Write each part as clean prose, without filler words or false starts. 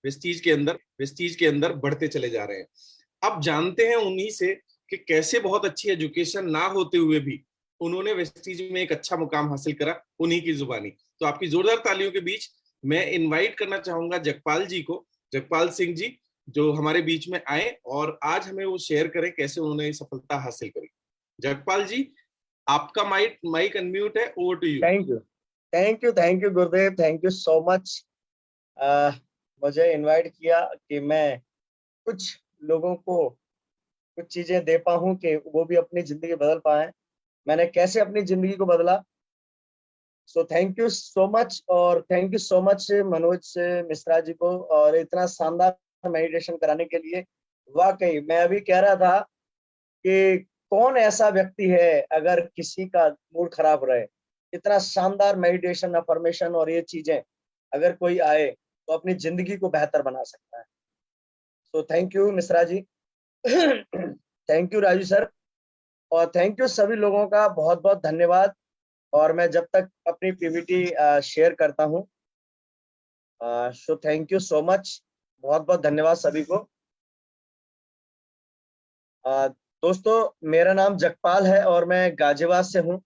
Vestige के अंदर बढ़ते चले जा रहे हैं। अब जानते हैं उन्हीं से कि कैसे बहुत अच्छी एजुकेशन ना होते हुए भी उन्होंने वेस्टीज में एक अच्छा मुकाम हासिल करा, उन्हीं की जुबानी। तो आपकी जोरदार तालियों के बीच मैं इनवाइट करना चाहूंगा जगपाल जी को, जगपाल सिंह जी, जो हमारे बीच में आए और आज हमें वो शेयर करें कैसे उन्होंने ये सफलता हासिल करी। जगपाल जी, आपका माइक माइक अनम्यूट है, over to you. Thank you, thank you, thank you Gurudev, thank you so much. मुझे इनवाइट किया कि मैं कुछ लोगों को कुछ चीजें दे पाऊं कि वो भी अपनी जिंदगी बदल पाए। मैंने कैसे अपनी जिंदगी को बदला। So thank you so much, और thank you so much Manoj Mishra ji को, और इतना शानदार मेडिटेशन कराने के लिए। वाकई मैं अभी कह रहा था कि कौन ऐसा व्यक्ति है अगर किसी का मूड खराब रहे, इतना शानदार मेडिटेशन, अफर्मेशन और ये चीजें अगर कोई आए तो अपनी जिंदगी को बेहतर बना सकता है। So thank you Mishra ji. Thank you Raju sir, और थैंक यू सभी लोगों का बहुत बहुत धन्यवाद। और मैं जब तक अपनी पीपीटी शेयर करता हूँ, सो थैंक यू सो मच, बहुत बहुत धन्यवाद सभी को। दोस्तों, मेरा नाम जगपाल है और मैं गाजियाबाद से हूँ।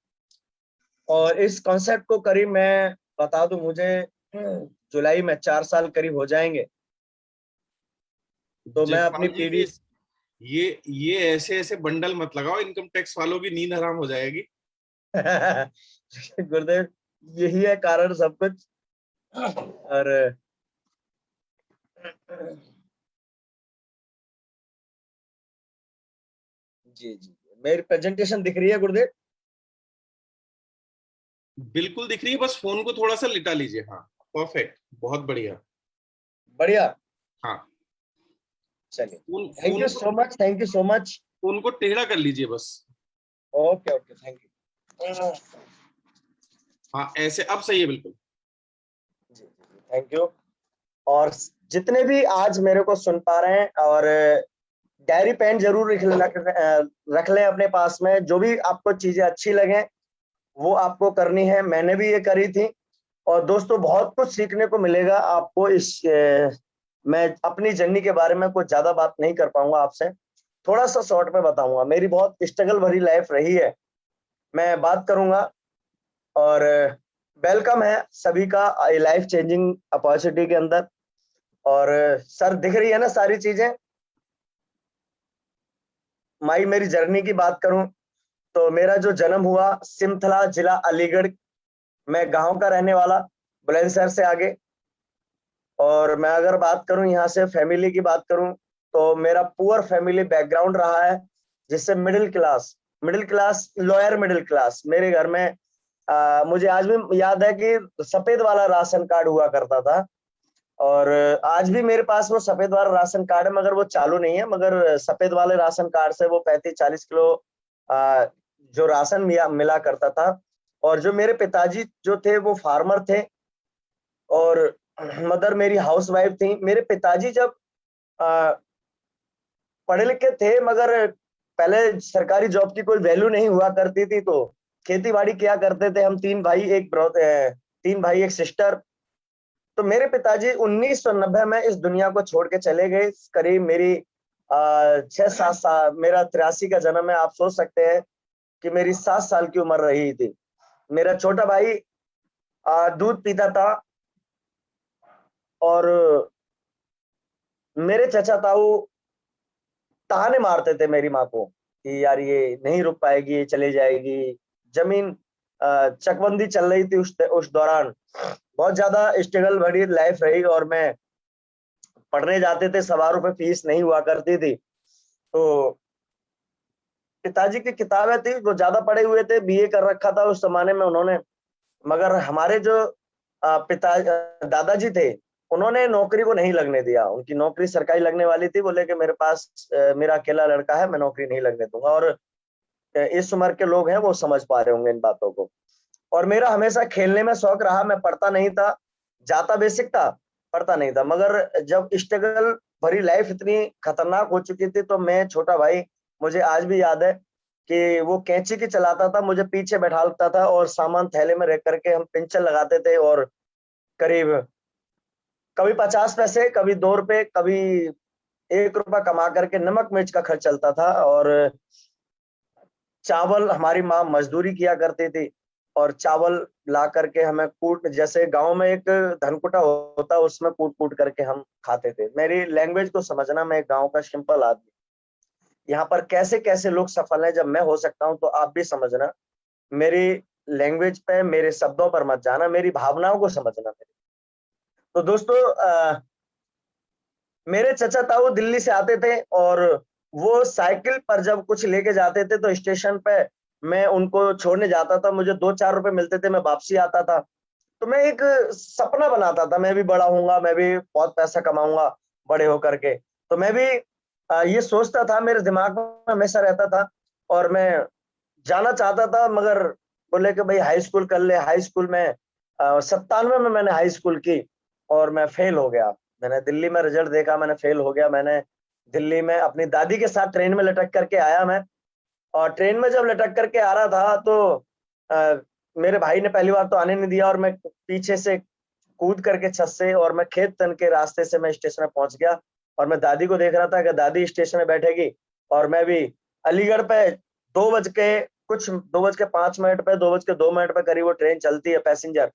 और इस कॉन्सेप्ट को करीब मैं बता दूं, मुझे जुलाई में 4 साल करीब हो जाएंगे। तो मैं अपनी जगपाल जी, पीढ़ी ये ऐसे ऐसे बंडल मत लगाओ, इनकम टैक्स वालों की नींद हराम हो जाएगी। गुरुदेव, यही है कारण सब कुछ। और जी जी, मेरी प्रेजेंटेशन दिख रही है गुरुदेव? बिल्कुल दिख रही है, बस फोन को थोड़ा सा लिटा लीजिए। हाँ, परफेक्ट, बहुत बढ़िया। बढ़िया। हाँ, चलिए, फोन थैंक फोन यू को सो much, thank you so much. Phone को टेढ़ा कर लीजिए बस। Okay okay, thank you. हाँ, ऐसे अब सही है बिल्कुल। जी जी, थैंक यू। और जितने भी आज मेरे को सुन पा रहे हैं, और डायरी पेन जरूर रख लें अपने पास में। जो भी आपको चीजें अच्छी लगे वो आपको करनी है, मैंने भी ये करी थी। और दोस्तों, बहुत कुछ सीखने को मिलेगा आपको इस मैं अपनी जर्नी के बारे में कुछ ज्यादा बात नहीं कर पाऊंगा आपसे, थोड़ा सा शॉर्ट में बताऊंगा। मेरी बहुत स्ट्रगल भरी लाइफ रही है, मैं बात करूंगा। और वेलकम है सभी का लाइफ चेंजिंग अपॉर्चुनिटी के अंदर। और सर, दिख रही है ना सारी चीजें? मेरी जर्नी की बात करूं तो मेरा जो जन्म हुआ सिमथला, जिला अलीगढ़, मैं गांव का रहने वाला, बुलंदशहर से आगे। और मैं अगर बात करूं यहाँ से फैमिली की बात करूं तो मेरा पुअर फैमिली बैकग्राउंड रहा है, जिससे middle class, lower middle class मेरे घर में। मुझे आज भी याद है कि सफेद वाला राशन कार्ड हुआ करता था। और आज भी मेरे पास वो सफेद वाला राशन कार्ड है, मगर वो चालू नहीं है। मगर सफेद वाले राशन कार्ड से वो 35-40 किलो आ, जो राशन मिला करता था। और जो मेरे पिताजी जो थे वो फार्मर थे, और मदर मेरी हाउस वाइफ थी। मेरे पिताजी जब आ, पढ़े लिखे थे, मगर पहले सरकारी जॉब की कोई वैल्यू नहीं हुआ करती थी, तो खेती बाड़ी किया करते थे। हम तीन भाई एक सिस्टर। तो मेरे पिताजी 1990 में इस दुनिया को छोड़ के चले गए। करीब मेरी 6-7 साल, मेरा 83 का जन्म है, आप सोच सकते हैं कि मेरी 7 साल की उम्र रही थी। मेरा छोटा भाई दूध पीता था, और मेरे चचा ताऊ ताने मारते थे मेरी माँ को कि यार ये नहीं रुक पाएगी, ये चले जाएगी। जमीन चकबंदी चल रही थी उस दौरान। बहुत ज्यादा स्ट्रगल भरी लाइफ रही, और मैं पढ़ने जाते थे, 1,000 रुपए फीस नहीं हुआ करती थी। तो पिताजी की किताबें थी, वो ज्यादा पढ़े हुए थे, बीए कर रखा था उस जमाने में उन्होंने। मगर हमारे जो पिता दादाजी थे, उन्होंने नौकरी को नहीं लगने दिया। उनकी नौकरी सरकारी लगने वाली थी, बोले कि मेरे पास मेरा अकेला लड़का है, मैं नौकरी नहीं लगने दूंगा। और इस उम्र के लोग हैं वो समझ पा रहे होंगे इन बातों को। और मेरा हमेशा खेलने में शौक रहा, मैं पढ़ता नहीं था, जाता बेसिक था, पढ़ता नहीं था। मगर जब स्ट्रगल भरी लाइफ इतनी खतरनाक हो चुकी थी, तो मैं छोटा भाई, मुझे आज भी याद है कि वो कैंची की चलाता था, मुझे पीछे बैठाता था, और सामान थैले में रख करके हम पिंचर लगाते थे। और करीब कभी 50 पैसे, कभी 2 रुपए, कभी 1 रुपया कमा करके नमक मिर्च का खर्च चलता था। और चावल हमारी माँ मजदूरी किया करती थी और चावल ला करके हमें कूट, जैसे गांव में एक धनकुटा होता है उसमें कूट कूट करके हम खाते थे। मेरी लैंग्वेज को समझना, मैं एक गांव का सिंपल आदमी, यहाँ पर कैसे कैसे लोग सफल हैं, जब मैं हो सकता हूँ तो आप भी समझना। मेरी लैंग्वेज पे, मेरे शब्दों पर मत जाना, मेरी भावनाओं को समझना मेरी। तो दोस्तों मेरे चचा ताऊ दिल्ली से आते थे और वो साइकिल पर जब कुछ लेके जाते थे तो स्टेशन पे मैं उनको छोड़ने जाता था, मुझे 2-4 रुपए मिलते थे, मैं वापसी आता था। तो मैं एक सपना बनाता था, मैं भी बड़ा होऊंगा, मैं भी बहुत पैसा कमाऊंगा बड़े होकर के। तो मैं भी ये सोचता था, मेरे दिमाग में हमेशा रहता था। और मैं जाना चाहता था, मगर बोले कि भाई हाई स्कूल कर ले। हाई स्कूल में 97 में मैंने हाई स्कूल की और मैं फेल हो गया। मैंने दिल्ली में रिजल्ट देखा, मैंने फेल हो गया। मैंने दिल्ली में अपनी दादी के साथ ट्रेन में लटक करके आया मैं। और ट्रेन में जब लटक करके आ रहा था तो अ, मेरे भाई ने पहली बार तो आने नहीं दिया और मैं पीछे से कूद करके छत से, और मैं खेत तन के रास्ते से मैं स्टेशन में पहुंच गया। और मैं दादी को देख रहा था कि दादी स्टेशन में बैठेगी और मैं भी अलीगढ़ पे 2:05 पे, 2:02 पे करीब वो ट्रेन चलती है पैसेंजर।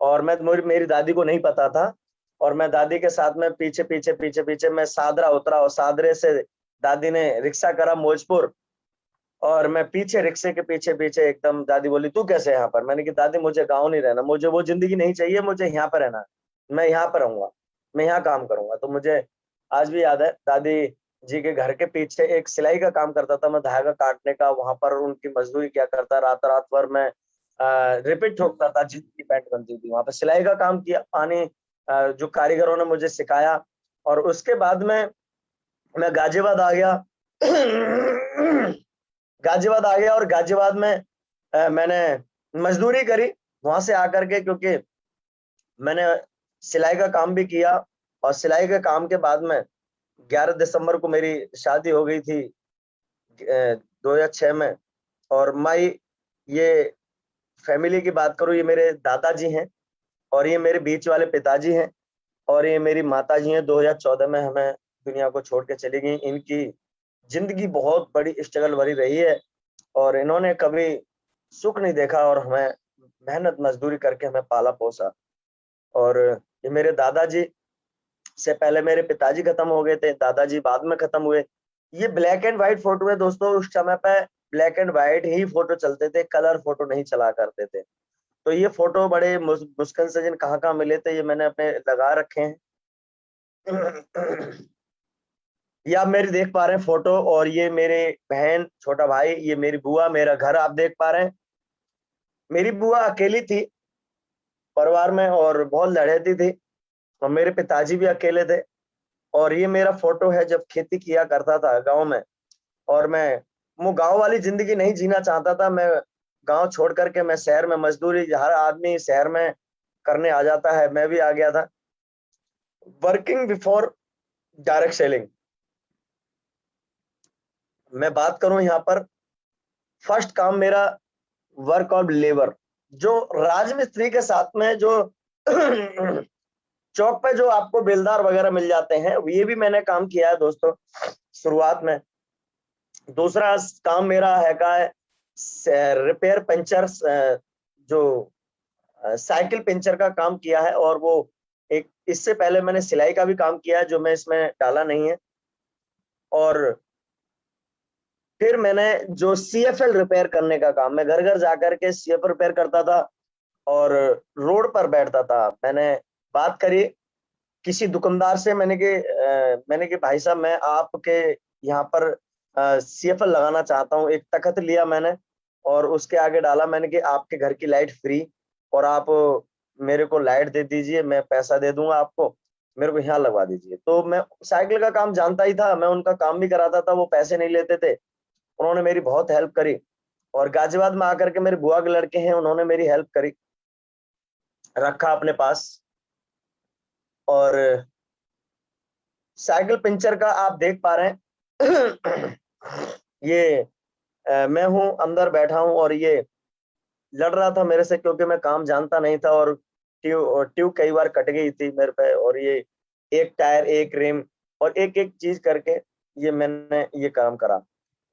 और मैं, मेरी दादी को नहीं पता था। और मैं दादी के साथ में पीछे पीछे पीछे पीछे मैं सादरा उतरा और सादरे से दादी ने रिक्शा करा मौजपुर। और मैं पीछे रिक्शे के पीछे पीछे एकदम, दादी बोली तू कैसे यहाँ पर? मैंने कहा दादी मुझे गाँव नहीं रहना, मुझे वो जिंदगी नहीं चाहिए, मुझे यहाँ पर रहना है। मैं यहाँ पर रहूंगा, मैं यहाँ काम करूंगा। तो मुझे आज भी याद है, दादी जी के घर के पीछे एक सिलाई का काम करता था मैं, धागा काटने का। वहां पर उनकी मजदूरी क्या करता, रात रात भर मैं रिपीट ठोकता था, जिनकी पैंट बनती थी वहां पर सिलाई का काम किया। पानी जो कारीगरों ने मुझे सिखाया। और उसके बाद में मैं गाजियाबाद आ गया। गाजियाबाद आ गया और गाजियाबाद में मैंने मजदूरी करी वहां से आकर के, क्योंकि मैंने सिलाई का काम भी किया। और सिलाई के काम के बाद में 11 दिसंबर को मेरी शादी हो गई थी 2006 में। और माई, ये फैमिली की बात करूं, ये मेरे दादाजी हैं और ये मेरे बीच वाले पिताजी हैं और ये मेरी माता जी हैं। 2014 में हमें दुनिया को छोड़ के चली गई। इनकी जिंदगी बहुत बड़ी स्ट्रगल भरी रही है और इन्होंने कभी सुख नहीं देखा और हमें मेहनत मजदूरी करके हमें पाला पोसा। और ये मेरे दादाजी से पहले मेरे पिताजी खत्म हो गए थे, दादाजी बाद में खत्म हुए। ये ब्लैक एंड व्हाइट फोटो है दोस्तों। उस समय पे black and white he photo चलते थे, कलर फोटो नहीं चला करते थे। तो ये फोटो बड़े मुश्किल से जिन कहाँ कहाँ मिले थे, ये मैंने अपने लगा रखे हैं। ये आप मेरी देख पा रहे हैं फोटो, और ये मेरे बहन, छोटा भाई, ये मेरी बुआ, मेरा घर आप देख पा रहे हैं। मेरी बुआ अकेली थी परिवार में और बहुत लड़ती थी और मेरे पिताजी भी अकेले थे। और ये मेरा फोटो है जब खेती किया करता था गांव में। और मैं वो गांव वाली जिंदगी नहीं जीना चाहता था। मैं गांव छोड़ करके मैं शहर में मजदूरी, हर आदमी शहर में करने आ जाता है, मैं भी आ गया था। वर्किंग बिफोर डायरेक्ट सेलिंग, मैं बात करूं यहाँ पर, फर्स्ट काम मेरा वर्क ऑफ लेबर, जो राजमिस्त्री के साथ में जो चौक पे जो आपको बेलदार वगैरह मिल जाते हैं, ये भी मैंने काम किया है दोस्तों शुरुआत में। दूसरा काम मेरा है का है रिपेयर पंचर, जो साइकिल पंचर का काम किया है। और वो एक, इससे पहले मैंने सिलाई का भी काम किया है जो मैं इसमें डाला नहीं है। और फिर मैंने जो सीएफएल रिपेयर करने का काम, मैं घर घर जाकर के सीएफएल रिपेयर करता था और रोड पर बैठता था। मैंने बात करी किसी दुकानदार से, मैंने कि भाई साहब मैं आपके यहाँ पर सीएफएल लगाना चाहता हूँ। एक तख्त लिया मैंने और उसके आगे डाला मैंने कि आपके घर की लाइट फ्री, और आप मेरे को लाइट दे दीजिए, मैं पैसा दे दूंगा आपको, मेरे को यहाँ लगवा दीजिए। तो मैं साइकिल का काम जानता ही था, मैं उनका काम भी कराता था, वो पैसे नहीं लेते थे। उन्होंने मेरी बहुत हेल्प करी। और गाजियाबाद में आकर के मेरे बुआ के लड़के हैं, उन्होंने मेरी हेल्प करी, रखा अपने पास। और साइकिल पंचर का आप देख पा रहे हैं। ये मैं हूं, अंदर बैठा हूं और ये लड़ रहा था मेरे से, क्योंकि मैं काम जानता नहीं था और ट्यूब कई बार कट गई थी मेरे पे, और ये एक टायर, एक रिम, और एक एक चीज करके ये मैंने ये काम करा।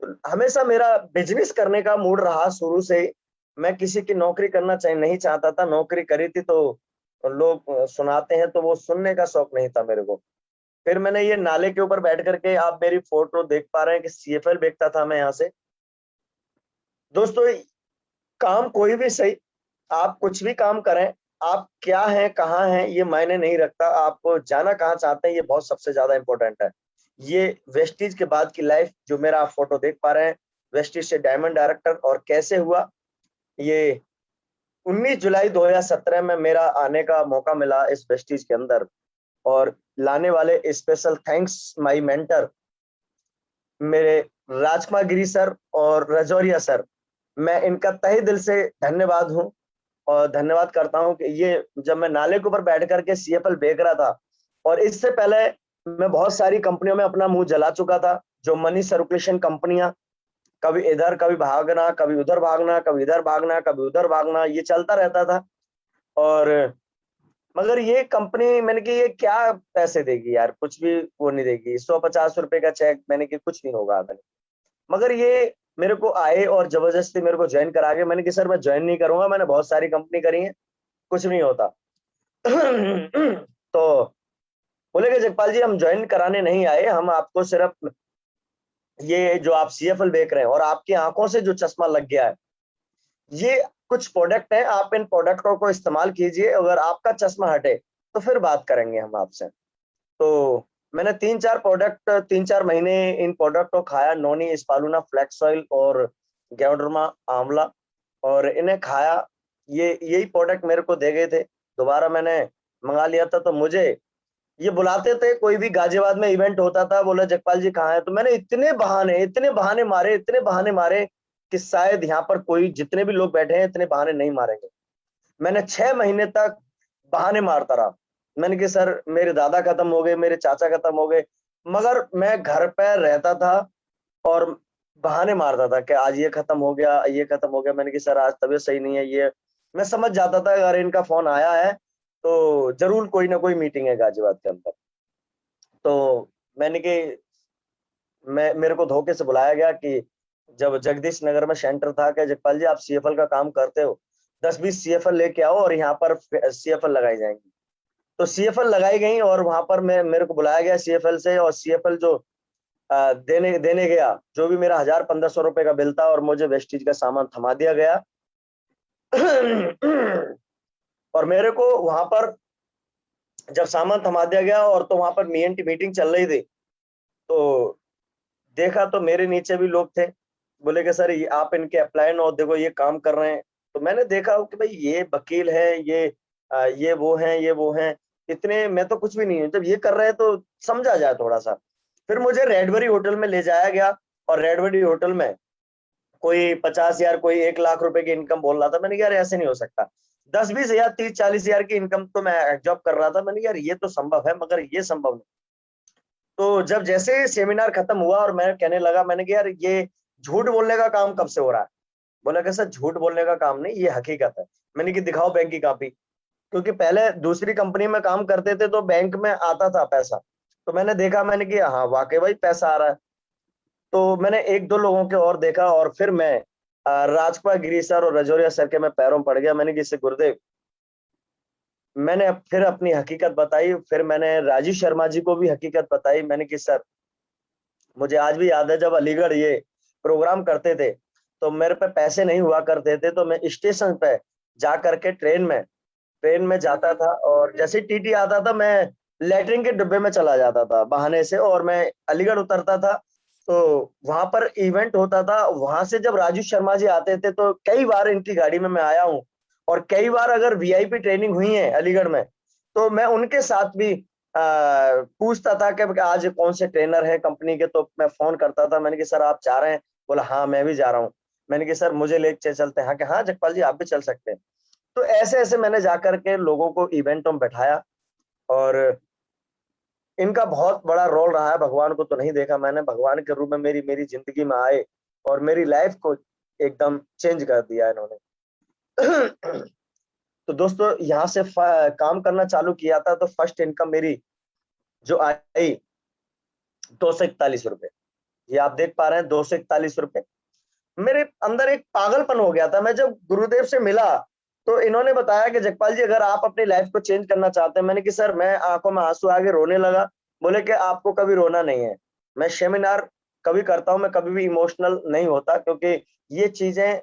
तो हमेशा मेरा बिजनेस करने का मूड रहा शुरू से ही। मैं किसी की नौकरी करना नहीं चाहता था। नौकरी करी थी तो लोग सुनाते हैं, तो वो सुनने का शौक नहीं था मेरे को। फिर मैंने ये नाले के ऊपर बैठ करके, आप मेरी फोटो देख पा रहे हैं कि सीएफएल बेचता था मैं यहाँ से। दोस्तों, काम कोई भी सही, आप कुछ भी काम करें, आप क्या हैं, कहाँ हैं, ये मायने नहीं रखता। आप जाना कहाँ चाहते हैं, ये बहुत सबसे ज्यादा इंपॉर्टेंट है। ये वेस्टीज के बाद की लाइफ जो मेरा आप फोटो देख पा रहे हैं, वेस्टीज से डायमंड डायरेक्टर, और कैसे हुआ ये 19 जुलाई 2017 में मेरा आने का मौका मिला इस वेस्टीज के अंदर। और लाने वाले स्पेशल थैंक्स माय मेंटर मेरे राजकुमार गिरी सर और रजौरिया सर, मैं इनका तहे दिल से धन्यवाद हूँ और धन्यवाद करता हूँ कि ये जब मैं नाले के ऊपर बैठ करके सीएफएल बेच रहा था, और इससे पहले मैं बहुत सारी कंपनियों में अपना मुंह जला चुका था, जो मनी सर्कुलेशन कंपनियां, कभी इधर कभी भागना, कभी उधर भागना, कभी इधर भागना, कभी उधर भागना, ये चलता रहता था। और मगर ये कंपनी, मैंने कि ये क्या पैसे देगी यार, कुछ भी वो नहीं देगी। 150 रुपए का चेक, मैंने कि कुछ नहीं होगा। मगर ये मेरे को आए और जबरदस्ती मेरे को ज्वाइन करा के, मैंने कि सर मैं ज्वाइन नहीं करूंगा, मैंने बहुत सारी कंपनी करी है, कुछ नहीं होता। तो बोले कि जगपाल जी, हम ज्वाइन कराने नहीं आए, हम आपको सिर्फ ये जो आप सीएफएल बेच रहे हैं और आपकी आंखों से जो चश्मा लग गया है, ये कुछ प्रोडक्ट है, आप इन प्रोडक्टों को इस्तेमाल कीजिए, अगर आपका चश्मा हटे तो फिर बात करेंगे हम आपसे। तो मैंने 3-4 महीने इन प्रोडक्ट को खाया, नोनी, स्पालुना, फ्लैक्स ऑयल और गैओडर्मा आंवला, और इन्हें खाया। ये यही प्रोडक्ट मेरे को दे गए थे, दोबारा मैंने मंगा लिया था। तो मुझे ये बुलाते थे, कोई भी गाजियाबाद में इवेंट होता था, बोला जगपाल जी कहाँ है, तो मैंने इतने बहाने मारे, इतने बहाने मारे कि शायद यहाँ पर कोई, जितने भी लोग बैठे हैं, इतने बहाने नहीं मारेंगे। मैंने 6 महीने तक बहाने मारता रहा। मैंने कि सर मेरे दादा खत्म हो गए, मेरे चाचा खत्म हो गए, मगर मैं घर पे रहता था और बहाने मारता था कि आज ये खत्म हो गया, ये खत्म हो गया। मैंने कि सर आज तबीयत सही नहीं है, ये मैं समझ जाता था अगर इनका फोन आया है तो जरूर कोई ना कोई मीटिंग है गाजियाबाद के अंदर। तो मैंने कि मेरे को धोखे से बुलाया गया कि जब जगदीश नगर में सेंटर था कि जगपाल जी आप सीएफएल का काम करते हो, 10-20 सीएफएल लेके आओ और यहाँ पर सीएफएल लगाई जाएंगी। तो सीएफएल लगाई गई और वहां पर मेरे को बुलाया गया सीएफएल से, और सीएफएल जो देने देने गया, जो भी मेरा 1000-1500 रुपए का बिल था, और मुझे वेस्टीज का सामान थमा दिया गया। और मेरे को वहां पर जब सामान थमा दिया गया, और तो वहां पर मीटिंग चल रही थी, तो देखा तो मेरे नीचे भी लोग थे। बोले कि सर ये आप इनके अप्लायन और देखो ये काम कर रहे हैं। तो मैंने देखा कि भाई ये वकील है, ये वो हैं, ये वो हैं, इतने मैं तो कुछ भी नहीं हूँ। जब ये कर रहे हैं तो समझा जाए थोड़ा सा। फिर मुझे रेडबरी होटल में ले जाया गया, और रेडबरी होटल में कोई 50,000, कोई 1 लाख रुपए की इनकम बोल रहा था। मैंने कहा यार ऐसे नहीं हो सकता। 10-20 हजार, 30-40 हजार की इनकम तो मैं जॉब कर रहा था। मैंने कहा यार ये तो संभव है, मगर ये संभव नहीं। तो जब जैसे सेमिनार खत्म हुआ और मैं कहने लगा, मैंने कहा यार ये झूठ बोलने का काम कब से हो रहा है? बोला कि सर झूठ बोलने का काम नहीं, ये हकीकत है। मैंने कि दिखाओ बैंक की कॉपी, क्योंकि पहले दूसरी कंपनी में काम करते थे तो बैंक में आता था पैसा। तो मैंने देखा, मैंने कि हाँ वाकई भाई पैसा आ रहा है। तो मैंने 1-2 लोगों के और देखा, और फिर मैं राजकुमार गिरी सर और रजौरिया सर के मैं पैरों में पड़ गया। मैंने कि इससे गुरुदेव, मैंने फिर अपनी हकीकत बताई। फिर मैंने राजीव शर्मा जी को भी हकीकत बताई। मैंने कि सर मुझे आज भी याद है, जब अलीगढ़ ये प्रोग्राम करते थे तो मेरे पे पैसे नहीं हुआ करते थे, तो मैं स्टेशन पे जा करके ट्रेन में जाता था, और जैसे टीटी आता था मैं लेटरिन के डिब्बे में चला जाता था बहाने से, और मैं अलीगढ़ उतरता था। तो वहां पर इवेंट होता था, वहां से जब राजू शर्मा जी आते थे तो कई बार इनकी गाड़ी में मैं आया हूँ। और कई बार अगर वीआईपी ट्रेनिंग हुई है अलीगढ़ में, तो मैं उनके साथ भी पूछता था कि आज कौन से ट्रेनर है कंपनी के। तो मैं फोन करता था, मैंने कि सर आप जा रहे हैं? बोला हाँ मैं भी जा रहा हूँ। मैंने कि सर मुझे लेके चलते हैं? हाँ कि हाँ जगपाल जी आप भी चल सकते हैं। तो ऐसे ऐसे मैंने जाकर के लोगों को इवेंटों में बैठाया, और इनका बहुत बड़ा रोल रहा है। भगवान को तो नहीं देखा मैंने, भगवान के रूप में मेरी मेरी जिंदगी में आए और मेरी लाइफ को एकदम चेंज कर दिया इन्होंने। तो दोस्तों यहाँ से काम करना चालू किया था, तो फर्स्ट इनकम मेरी जो आई 241 रुपए। ये आप देख पा रहे हैं 241 रुपए। मेरे अंदर एक पागलपन हो गया था। मैं जब गुरुदेव से मिला तो इन्होंने बताया कि जगपाल जी अगर आप अपनी लाइफ को चेंज करना चाहते हैं। मैंने कि सर, मैं आंखों में आंसू आ गए, रोने लगा। बोले कि आपको कभी रोना नहीं है। मैं सेमिनार कभी करता हूं, मैं कभी भी इमोशनल नहीं होता, क्योंकि ये चीजें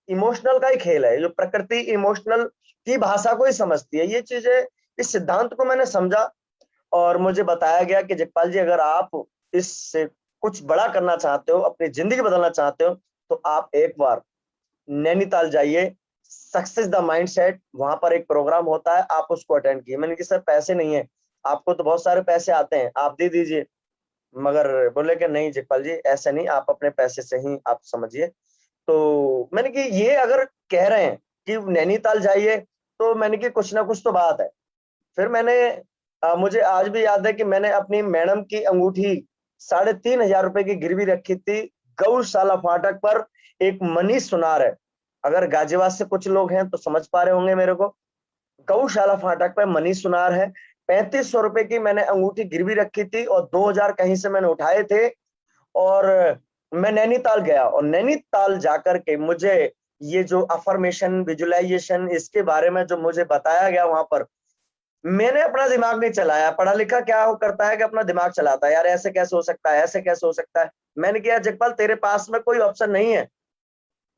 इमोशनल का ही खेल है। जो प्रकृति इमोशनल की भाषा को ही समझती है। ये चीजें, इस सिद्धांत को मैंने समझा और मुझे बताया गया कि जगपाल जी अगर आप इससे कुछ बड़ा करना चाहते हो, अपनी जिंदगी बदलना चाहते हो, तो आप एक बार नैनीताल जाइए। सक्सेस द माइंडसेट, वहां पर एक प्रोग्राम होता है, आप उसको अटेंड कीजिए। मैंने कहा सर पैसे नहीं है, आपको तो बहुत सारे पैसे आते हैं, आप दे दीजिए। मगर बोले कि नहीं जगपाल जी, ऐसे नहीं, आप अपने पैसे से ही आप समझिए। तो मैंने कि ये अगर कह रहे हैं कि नैनीताल जाइए, तो मैंने कि कुछ ना कुछ तो बात है। फिर मैंने मुझे आज भी याद है कि मैंने अपनी मैडम की अंगूठी 3,500 रुपए की गिरवी रखी थी गौशाला फाटक पर। एक मनीष सुनार है, अगर गाजियाबाद से कुछ लोग हैं तो समझ पा रहे होंगे मेरे को। गौशाला फाटक पे मनीष सुनार है। 3,500 रुपए की मैंने अंगूठी गिरवी रखी थी और 2,000 कहीं से मैंने उठाए थे। और मैं नैनीताल गया और नैनीताल जाकर के मुझे ये जो अफर्मेशन, विजुअलाइजेशन, इसके बारे में जो मुझे बताया गया वहां पर, मैंने अपना दिमाग नहीं चलाया। पढ़ा लिखा क्या हो करता है कि अपना दिमाग चलाता है, यार ऐसे कैसे हो सकता है, ऐसे कैसे हो सकता है। मैंने किया जगपाल, तेरे पास में कोई ऑप्शन नहीं है।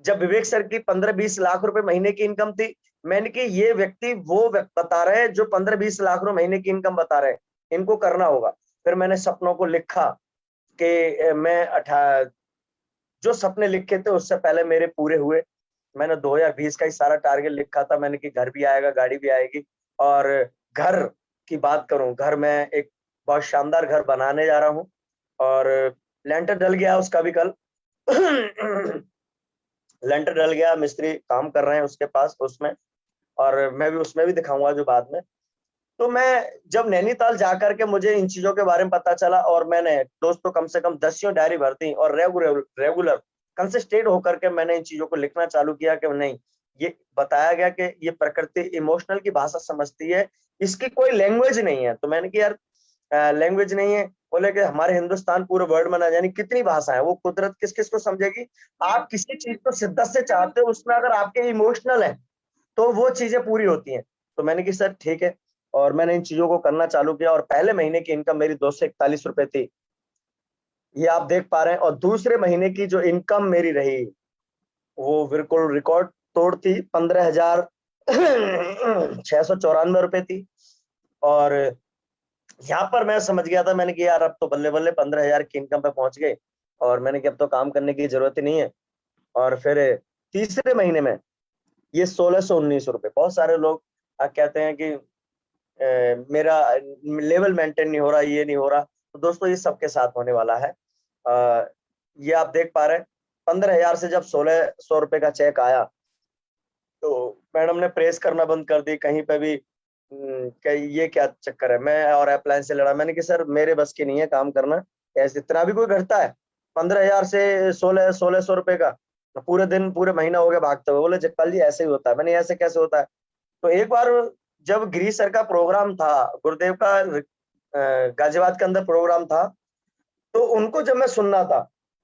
जब विवेक सर की 15-20 लाख रुपए महीने की इनकम थी, मैंने कि ये व्यक्ति वो बता रहे हैं जो 15-20 लाख रुपए महीने की इनकम बता रहे हैं, इनको करना होगा। फिर मैंने सपनों को लिखा कि मैं जो सपने लिखे थे उससे पहले मेरे पूरे हुए। मैंने 2020 का ही सारा टारगेट लिखा था। मैंने कि घर भी आएगा, गाड़ी भी आएगी। और घर की बात करूं, घर में एक बहुत शानदार घर बनाने जा रहा हूं और लेंटर डल गया उसका भी कल। लेंटर डल गया, मिस्त्री काम कर रहे हैं उसके पास उसमें, और मैं भी उसमें भी दिखाऊंगा जो बाद में। तो मैं जब नैनीताल जाकर के मुझे इन चीजों के बारे में पता चला, और मैंने दोस्तों कम से कम 10 डायरी भर दी और रेगुलर कंसिस्टेंट होकर के मैंने इन चीजों को लिखना चालू किया कि नहीं, ये बताया गया कि ये प्रकृति इमोशनल की भाषा समझती है, इसकी कोई लैंग्वेज नहीं है। तो मैंने कि यार लैंग्वेज नहीं है, बोले कि हमारे हिंदुस्तान पूरे वर्ल्ड में ना जाने कितनी भाषा है, वो कुदरत किस किस को समझेगी। आप किसी चीज को शिद्दत से चाहते हो, उसमें अगर आपके इमोशनल है तो वो चीजें पूरी होती हैं। तो मैंने कि सर ठीक है, और मैंने इन चीजों को करना चालू किया और पहले महीने की इनकम मेरी 241 रुपए थी, ये आप देख पा रहे हैं। और दूसरे महीने की जो इनकम मेरी रही वो बिल्कुल रिकॉर्ड तोड़ थी, 15,694 रुपए थी। और यहाँ पर मैं समझ गया था, मैंने कि यार अब तो बल्ले बल्ले 15,000 की इनकम पे पहुंच गए, और मैंने कि अब तो काम करने की जरूरत ही नहीं है। और फिर तीसरे महीने में ये 1,619 रुपए। बहुत सारे लोग कहते हैं कि मेरा लेवल मेंटेन नहीं हो रहा, ये नहीं हो रहा। तो दोस्तों ये सबके साथ होने वाला है। ये आप देख पा रहे हैं 15,000 से जब 1,600 रुपए का चेक आया, तो मैडम ने प्रेस करना बंद कर दी कहीं पे भी। कि ये क्या चक्कर है, मैं और अप्लायंस से लड़ा। मैंने कि सर मेरे बस की नहीं है काम करना, ऐसे इतना भी कोई घटता है 15,000 से 1,600 रुपए का। तो पूरे दिन पूरे महीना हो गया भागते हुए। बोले जगपाल जी ऐसे ही होता है। मैंने ऐसे कैसे होता है। तो एक बार जब गिरीश सर का प्रोग्राम था, गुरुदेव का गाजियाबाद के अंदर प्रोग्राम था, तो उनको जब मैं सुनना था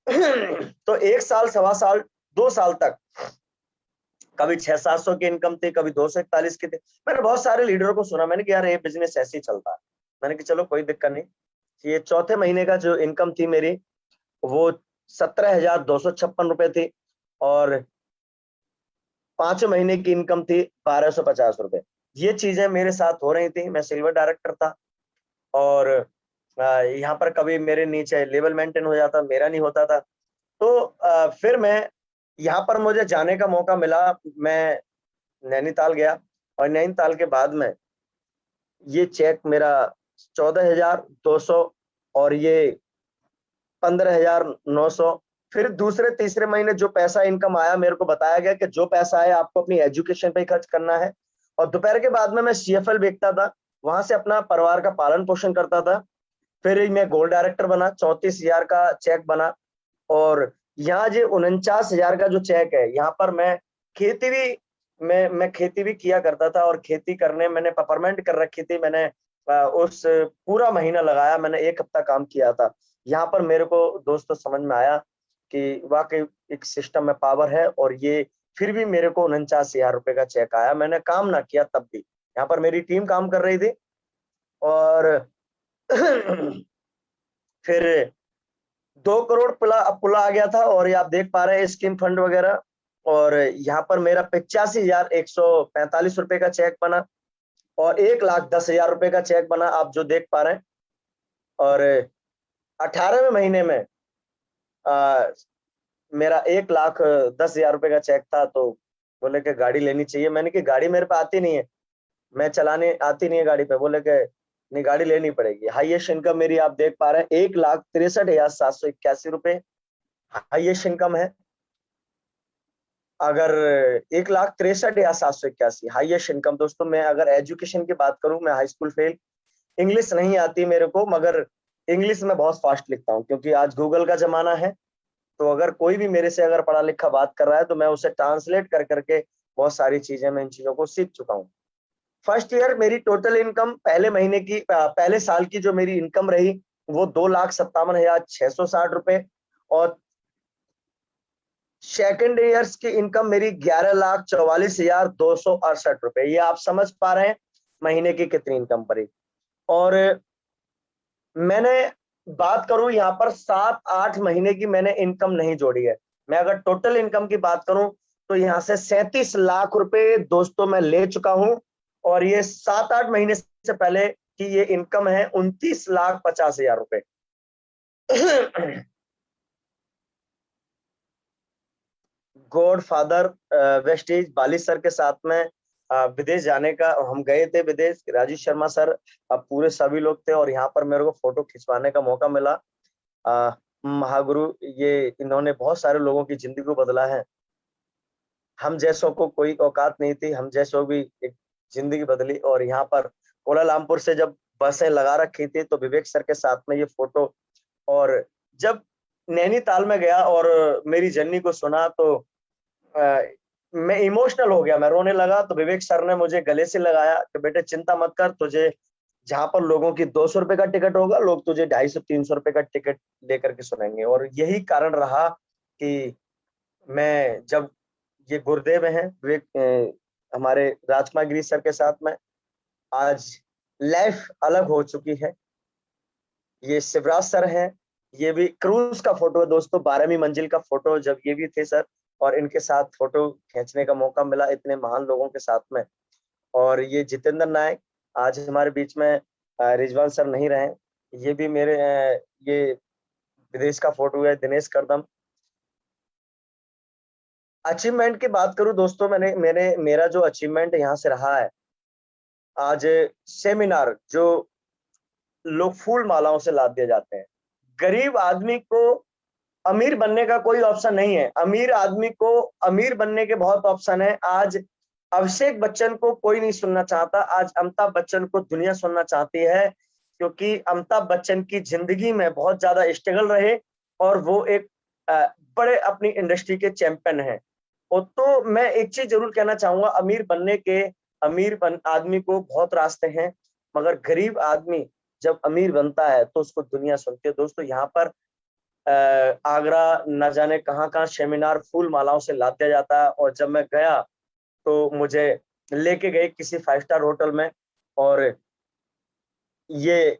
तो 1 साल, 1.25 साल, 2 साल तक कभी 600-700 की इनकम थी, कभी 241 की थी। मैंने बहुत सारे लीडरों को सुना, मैंने कि यार ये बिजनेस ऐसे ही चलता है। मैंने कि चलो कोई दिक्कत नहीं। ये चौथे महीने का जो इनकम थी मेरी, वो 17,256 रुपए थी। और 5 महीने की इनकम थी 1,250 रुपए। ये चीजें मेरे साथ हो रही थी। मैं सिल्वर डायरेक्टर था, और यहाँ पर कभी मेरे नीचे लेवल मेंटेन हो जाता, मेरा नहीं होता था। तो फिर मैं यहाँ पर मुझे जाने का मौका मिला। मैं नैनीताल गया, और नैनीताल के बाद में ये चेक मेरा 14,200 और ये 15,900। फिर दूसरे तीसरे महीने जो पैसा इनकम आया, मेरे को बताया गया कि जो पैसा आया आपको अपनी एजुकेशन पे ही खर्च करना है। और दोपहर के बाद में मैं CFL बेचता था, वहां से अपना परिवार का पालन पोषण करता था। फिर मैं गोल्ड डायरेक्टर बना, 34,000 का चेक बना। और यहाँ जो 49,000 का जो चेक है, यहाँ पर मैं खेती भी मैं खेती भी किया करता था, और खेती करने मैंने पेपरमेंट कर रखी थी। मैंने उस पूरा महीना लगाया, मैंने 1 हफ्ता काम किया था। यहाँ पर मेरे को दोस्तों समझ में आया कि वाकई एक सिस्टम में पावर है, और ये फिर भी मेरे को 49,000 रुपए का चेक आया। मैंने काम ना किया तब भी। यहाँ पर मेरी टीम काम कर रही थी, और फिर 2 करोड़ पुला पुला आ गया था, और ये आप देख पा रहे हैं स्कीम फंड वगैरह। और यहाँ पर मेरा 85,145 रुपए का चेक बना, और 1,10,000 रुपए का चेक बना, आप जो देख पा रहे हैं। और 18वें महीने में मेरा 1,10,000 रुपए का चेक था। तो बोले कि गाड़ी लेनी चाहिए। मैंने कि गाड़ी मेरे पे आती नहीं है, मैं चलाने आती नहीं है गाड़ी पे। बोले कि नहीं, गाड़ी लेनी पड़ेगी। हाईएस्ट इनकम मेरी आप देख पा रहे हैं 1,63,781 रुपए हाईएस्ट इनकम है। अगर 1,63,781 हाईएस्ट इनकम दोस्तों। मैं अगर एजुकेशन की बात करूं, मैं हाई स्कूल फेल, इंग्लिश नहीं आती मेरे को, मगर इंग्लिश में बहुत फास्ट लिखता हूं, क्योंकि आज गूगल का जमाना है। तो अगर कोई भी मेरे से अगर पढ़ा लिखा बात कर रहा है, तो मैं उसे ट्रांसलेट कर करके बहुत सारी चीजें, मैं इन चीजों को सीख चुका हूँ। फर्स्ट ईयर मेरी टोटल इनकम पहले महीने की पहले साल की जो मेरी इनकम रही, वो 2,57,660 रुपए। और सेकेंड ईयर्स की इनकम मेरी 11,44,268 रुपए। ये आप समझ पा रहे हैं महीने की कितनी इनकम पड़ी। और मैंने बात करूं यहाँ पर 7-8 महीने की मैंने इनकम नहीं जोड़ी है। मैं अगर टोटल इनकम की बात करूं, तो यहाँ से 37 लाख रुपए दोस्तों मैं ले चुका हूं। और ये 7-8 महीने से पहले की ये इनकम है 29,50,000 रुपए। गॉड फादर वेस्टेज बाली सर के साथ में विदेश जाने का हम गए थे। विदेश राजू शर्मा सर, पूरे सभी लोग थे, और यहाँ पर मेरे को फोटो खिंचवाने का मौका मिला। महागुरु, ये इन्होंने बहुत सारे लोगों की जिंदगी को बदला है। हम जैसों को कोई औकात नहीं थी, हम जैसों भी एक जिंदगी बदली। और यहाँ पर कोलालमपुर से जब बसें लगा रखी थी, तो विवेक सर के साथ में ये फोटो। और जब नैनीताल में गया और मेरी जर्नी को सुना, तो मैं इमोशनल हो गया, मैं रोने लगा। तो विवेक सर ने मुझे गले से लगाया कि बेटे चिंता मत कर, तुझे जहां पर लोगों की 200 रुपए का टिकट होगा, लोग तुझे 250-300 रुपए का टिकट लेकर के सुनेंगे। और यही कारण रहा कि मैं जब ये गुरुदेव हैं विवेक हमारे राजकुमार गिरी सर के साथ में, आज लाइफ अलग हो चुकी है। ये शिवराज सर हैं, ये भी क्रूज का फोटो है दोस्तों, 12वीं मंजिल का फोटो, जब ये भी थे सर, और इनके साथ फोटो खींचने का मौका मिला इतने महान लोगों के साथ में। और ये जितेंद्र नायक आज हमारे बीच में, रिजवान सर नहीं रहे, ये भी मेरे ये विदेश का फोटो है। दिनेश करदम। अचीवमेंट की बात करूं दोस्तों, मेरा जो अचीवमेंट यहाँ से रहा है, आज सेमिनार जो लोग फूल मालाओं से लाद दिए जाते हैं। गरीब आदमी को अमीर बनने का कोई ऑप्शन नहीं है, अमीर आदमी को अमीर बनने के बहुत ऑप्शन है। आज अभिषेक बच्चन को कोई नहीं सुनना चाहता, आज अमिताभ बच्चन को दुनिया सुनना चाहती है, क्योंकि अमिताभ बच्चन की जिंदगी में बहुत ज्यादा स्ट्रगल रहे, और वो एक बड़े अपनी इंडस्ट्री के चैंपियन हैं। और तो मैं एक चीज जरूर कहना चाहूंगा, आदमी को बहुत रास्ते हैं, मगर गरीब आदमी जब अमीर बनता है तो उसको दुनिया सुनती है। दोस्तों यहाँ पर आगरा न जाने कहाँ कहाँ सेमिनार फूल मालाओं से लाद दिया जाता है। और जब मैं गया, तो मुझे लेके गए किसी 5 स्टार होटल में, और ये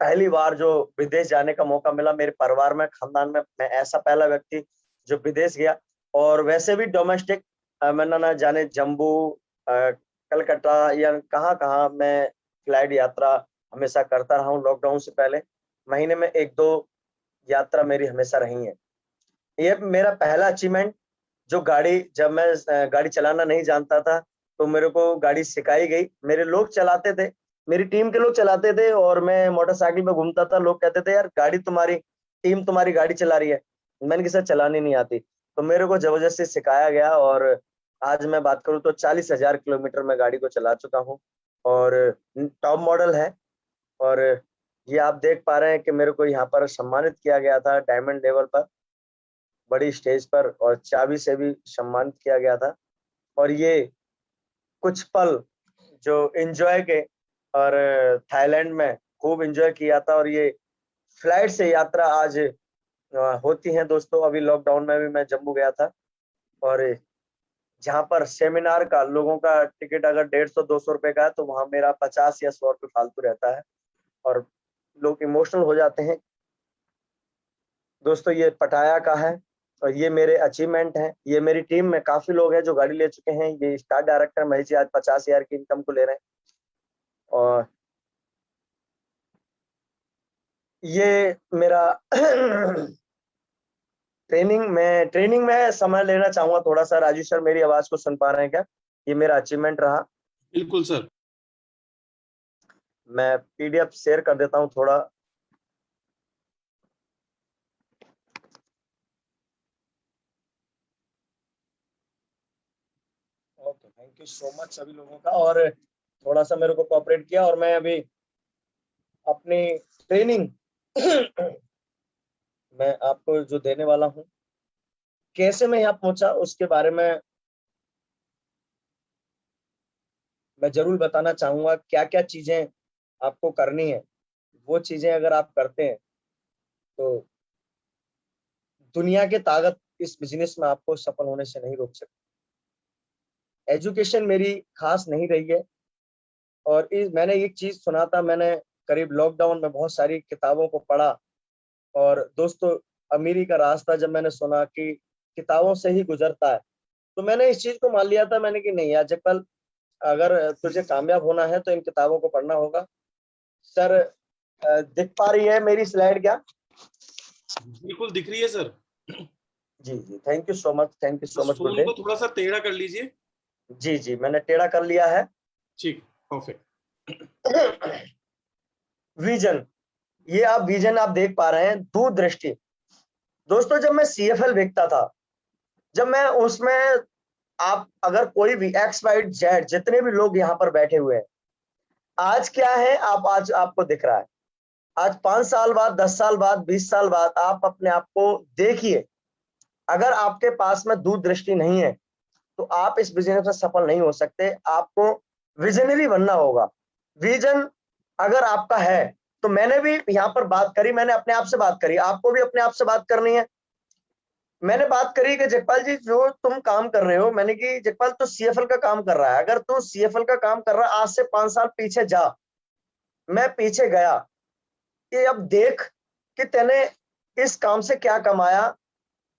पहली बार जो विदेश जाने का मौका मिला मेरे परिवार में, खानदान में, मैं ऐसा पहला व्यक्ति जो विदेश गया। और वैसे भी डोमेस्टिक, मैंने ना जाने जम्मू, कलकत्ता या कहाँ कहाँ मैं फ्लाइट यात्रा हमेशा करता रहा हूँ। लॉकडाउन से पहले महीने में 1-2 यात्रा मेरी हमेशा रही है। ये मेरा पहला अचीवमेंट, जो जब मैं गाड़ी चलाना नहीं जानता था, तो मेरे को गाड़ी सिखाई गई। मेरे लोग चलाते थे, मेरी टीम के लोग चलाते थे, और मैं मोटरसाइकिल पे घूमता था। लोग कहते थे यार गाड़ी तुम्हारी, टीम तुम्हारी गाड़ी चला रही है। मैंने कहा सर चलानी नहीं आती। तो मेरे को जबरदस्ती सिखाया गया, और आज मैं बात करूं तो 40,000 किलोमीटर मैं गाड़ी को चला चुका हूँ, और टॉप मॉडल है। और ये आप देख पा रहे हैं कि मेरे को यहाँ पर सम्मानित किया गया था डायमंड लेवल पर, बड़ी स्टेज पर, और चाबी से भी सम्मानित किया गया था। और ये कुछ पल जो एंजॉय के, और थाईलैंड में खूब एंजॉय किया था। और ये फ्लाइट से यात्रा आज होती है दोस्तों। अभी लॉकडाउन में भी मैं जम्मू गया था, और जहाँ पर सेमिनार का लोगों का टिकट अगर 150-200 रुपए का है, तो वहां मेरा 50 या 100 रुपये फालतू रहता है, और लोग इमोशनल हो जाते हैं। दोस्तों, ये पटाया का है, और ये मेरे अचीवमेंट हैं। ये मेरी टीम में काफी लोग हैं जो गाड़ी ले चुके हैं। ये स्टार डायरेक्टर महेश जी आज 50,000 की इनकम को ले रहे हैं। और ये मेरा ट्रेनिंग में समय लेना चाहूंगा थोड़ा सा। राजू सर, मेरी आवाज को सुन पा रहे हैं क्या? ये मेरा अचीवमेंट रहा। बिल्कुल सर। मैं पीडीएफ शेयर कर देता हूं थोड़ा। Okay, thank you so much सभी लोगों का, और थोड़ा सा मेरे को कोऑपरेट किया। और मैं अभी अपनी ट्रेनिंग मैं आपको जो देने वाला हूं, कैसे मैं यहाँ पहुंचा उसके बारे में मैं जरूर बताना चाहूंगा। क्या क्या चीजें आपको करनी है, वो चीजें अगर आप करते हैं तो दुनिया की ताकत इस बिजनेस में आपको सफल होने से नहीं रोक सकती। एजुकेशन मेरी खास नहीं रही है, और मैंने एक चीज सुना था। मैंने करीब लॉकडाउन में बहुत सारी किताबों को पढ़ा, और दोस्तों, अमीरी का रास्ता जब मैंने सुना कि किताबों से ही गुजरता है, तो मैंने इस चीज को मान लिया था। मैंने कि नहीं यार जयपाल, अगर तुझे कामयाब होना है तो इन किताबों को पढ़ना होगा। सर, दिख पा रही है मेरी स्लाइड क्या? बिल्कुल दिख रही है सर। जी जी, thank you so much, thank you so बस मच फोन गुड्डे। को थोड़ा सा टेढ़ा कर लीजिए। जी जी, मैंने टेढ़ा कर लिया है। ठीक, परफेक्ट। विजन, ये आप विजन आप देख पा रहे हैं, दूरदृष्टि। दोस्तों, जब मैं सीएफएल देखता था, जब मैं उसमें, आप अगर कोई भी एक्स वाई जेड जितने भी लोग यहाँ पर बैठे हुए हैं, आज क्या है, आप आज आपको दिख रहा है। आज 5 साल बाद, 10 साल बाद, 20 साल बाद आप अपने आप को देखिए। अगर आपके पास में दूरदृष्टि नहीं है तो आप इस बिजनेस में सफल नहीं हो सकते। आपको विजनरी बनना होगा। विजन अगर आपका है, तो मैंने भी यहाँ पर बात करी, मैंने अपने आप से बात करी, आपको भी अपने आप से बात करनी है। मैंने बात करी कि जगपाल जी, जो तुम काम कर रहे हो, मैंने कि जगपाल तू सीएफएल का काम कर रहा है, अगर तू सीएफएल का काम कर रहा है, आज से 5 साल पीछे जा। मैं पीछे गया कि अब देख कि तूने इस काम से क्या कमाया।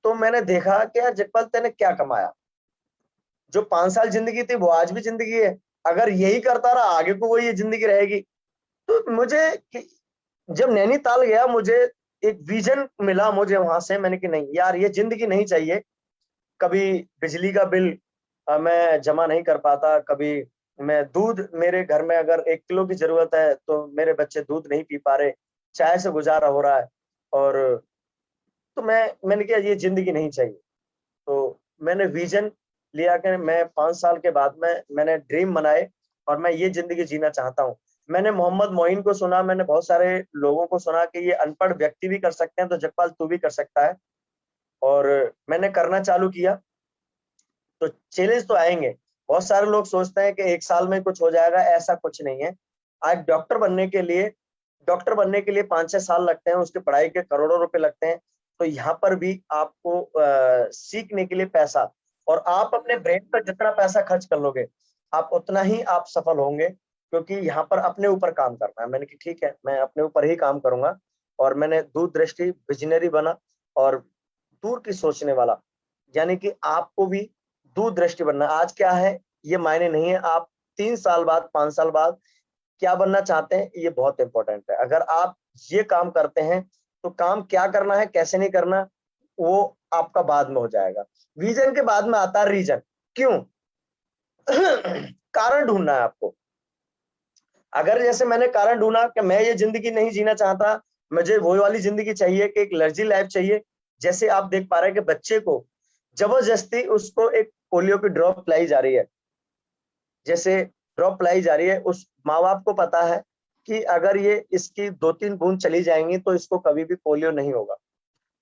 तो मैंने देखा कि यार जगपाल, तूने क्या कमाया। जो 5 साल जिंदगी थी वो आज भी जिंदगी है। अगर यही करता रहा आगे को, वो ये जिंदगी रहेगी। तो मुझे जब नैनीताल गया, मुझे एक विजन मिला मुझे वहां से। मैंने कि नहीं यार, ये जिंदगी नहीं चाहिए। कभी बिजली का बिल मैं जमा नहीं कर पाता, कभी मैं दूध, मेरे घर में अगर 1 किलो की जरूरत है तो मेरे बच्चे दूध नहीं पी पा रहे, चाय से गुजारा हो रहा है। और तो मैंने कहा ये जिंदगी नहीं चाहिए। तो मैंने विजन लिया कि मैं 5 साल के बाद में, मैंने ड्रीम बनाए, और मैं ये जिंदगी जीना चाहता हूँ। मैंने मोहम्मद मोइन को सुना, मैंने बहुत सारे लोगों को सुना कि ये अनपढ़ व्यक्ति भी कर सकते हैं, तो जगपाल तू भी कर सकता है। और मैंने करना चालू किया। तो चैलेंज तो आएंगे। बहुत सारे लोग सोचते हैं कि 1 साल में कुछ हो जाएगा, ऐसा कुछ नहीं है। आज डॉक्टर बनने के लिए 5-6 साल लगते हैं, उसकी पढ़ाई के करोड़ों रुपए लगते हैं। तो यहाँ पर भी आपको सीखने के लिए पैसा, और आप अपने ब्रेन पर जितना पैसा खर्च कर लोगे, आप उतना ही आप सफल होंगे। क्योंकि यहाँ पर अपने ऊपर काम करना है। मैंने कि ठीक है, मैं अपने ऊपर ही काम करूंगा। और मैंने दूरदृष्टि, विजनरी बना, और दूर की सोचने वाला। यानी कि आपको भी दूरदृष्टि बनना। आज क्या है ये मायने नहीं है, आप 3 साल बाद, 5 साल बाद क्या बनना चाहते हैं, ये बहुत इंपॉर्टेंट है। अगर आप ये काम करते हैं, तो काम क्या करना है, कैसे नहीं करना, वो आपका बाद में हो जाएगा। विजन के बाद में आता है रीजन। क्यों? कारण ढूंढना है आपको। अगर जैसे मैंने कारण ढूंढा कि मैं ये जिंदगी नहीं जीना चाहता, मुझे वो वाली जिंदगी चाहिए कि एक लग्जरी लाइफ चाहिए। जैसे आप देख पा रहे हैं कि बच्चे को जबरदस्ती उसको एक पोलियो की ड्रॉप पिलाई जा रही है। जैसे ड्रॉप पिलाई जा रही है, उस माँ बाप को पता है कि अगर ये इसकी 2-3 बूंद चली जाएंगी तो इसको कभी भी पोलियो नहीं होगा।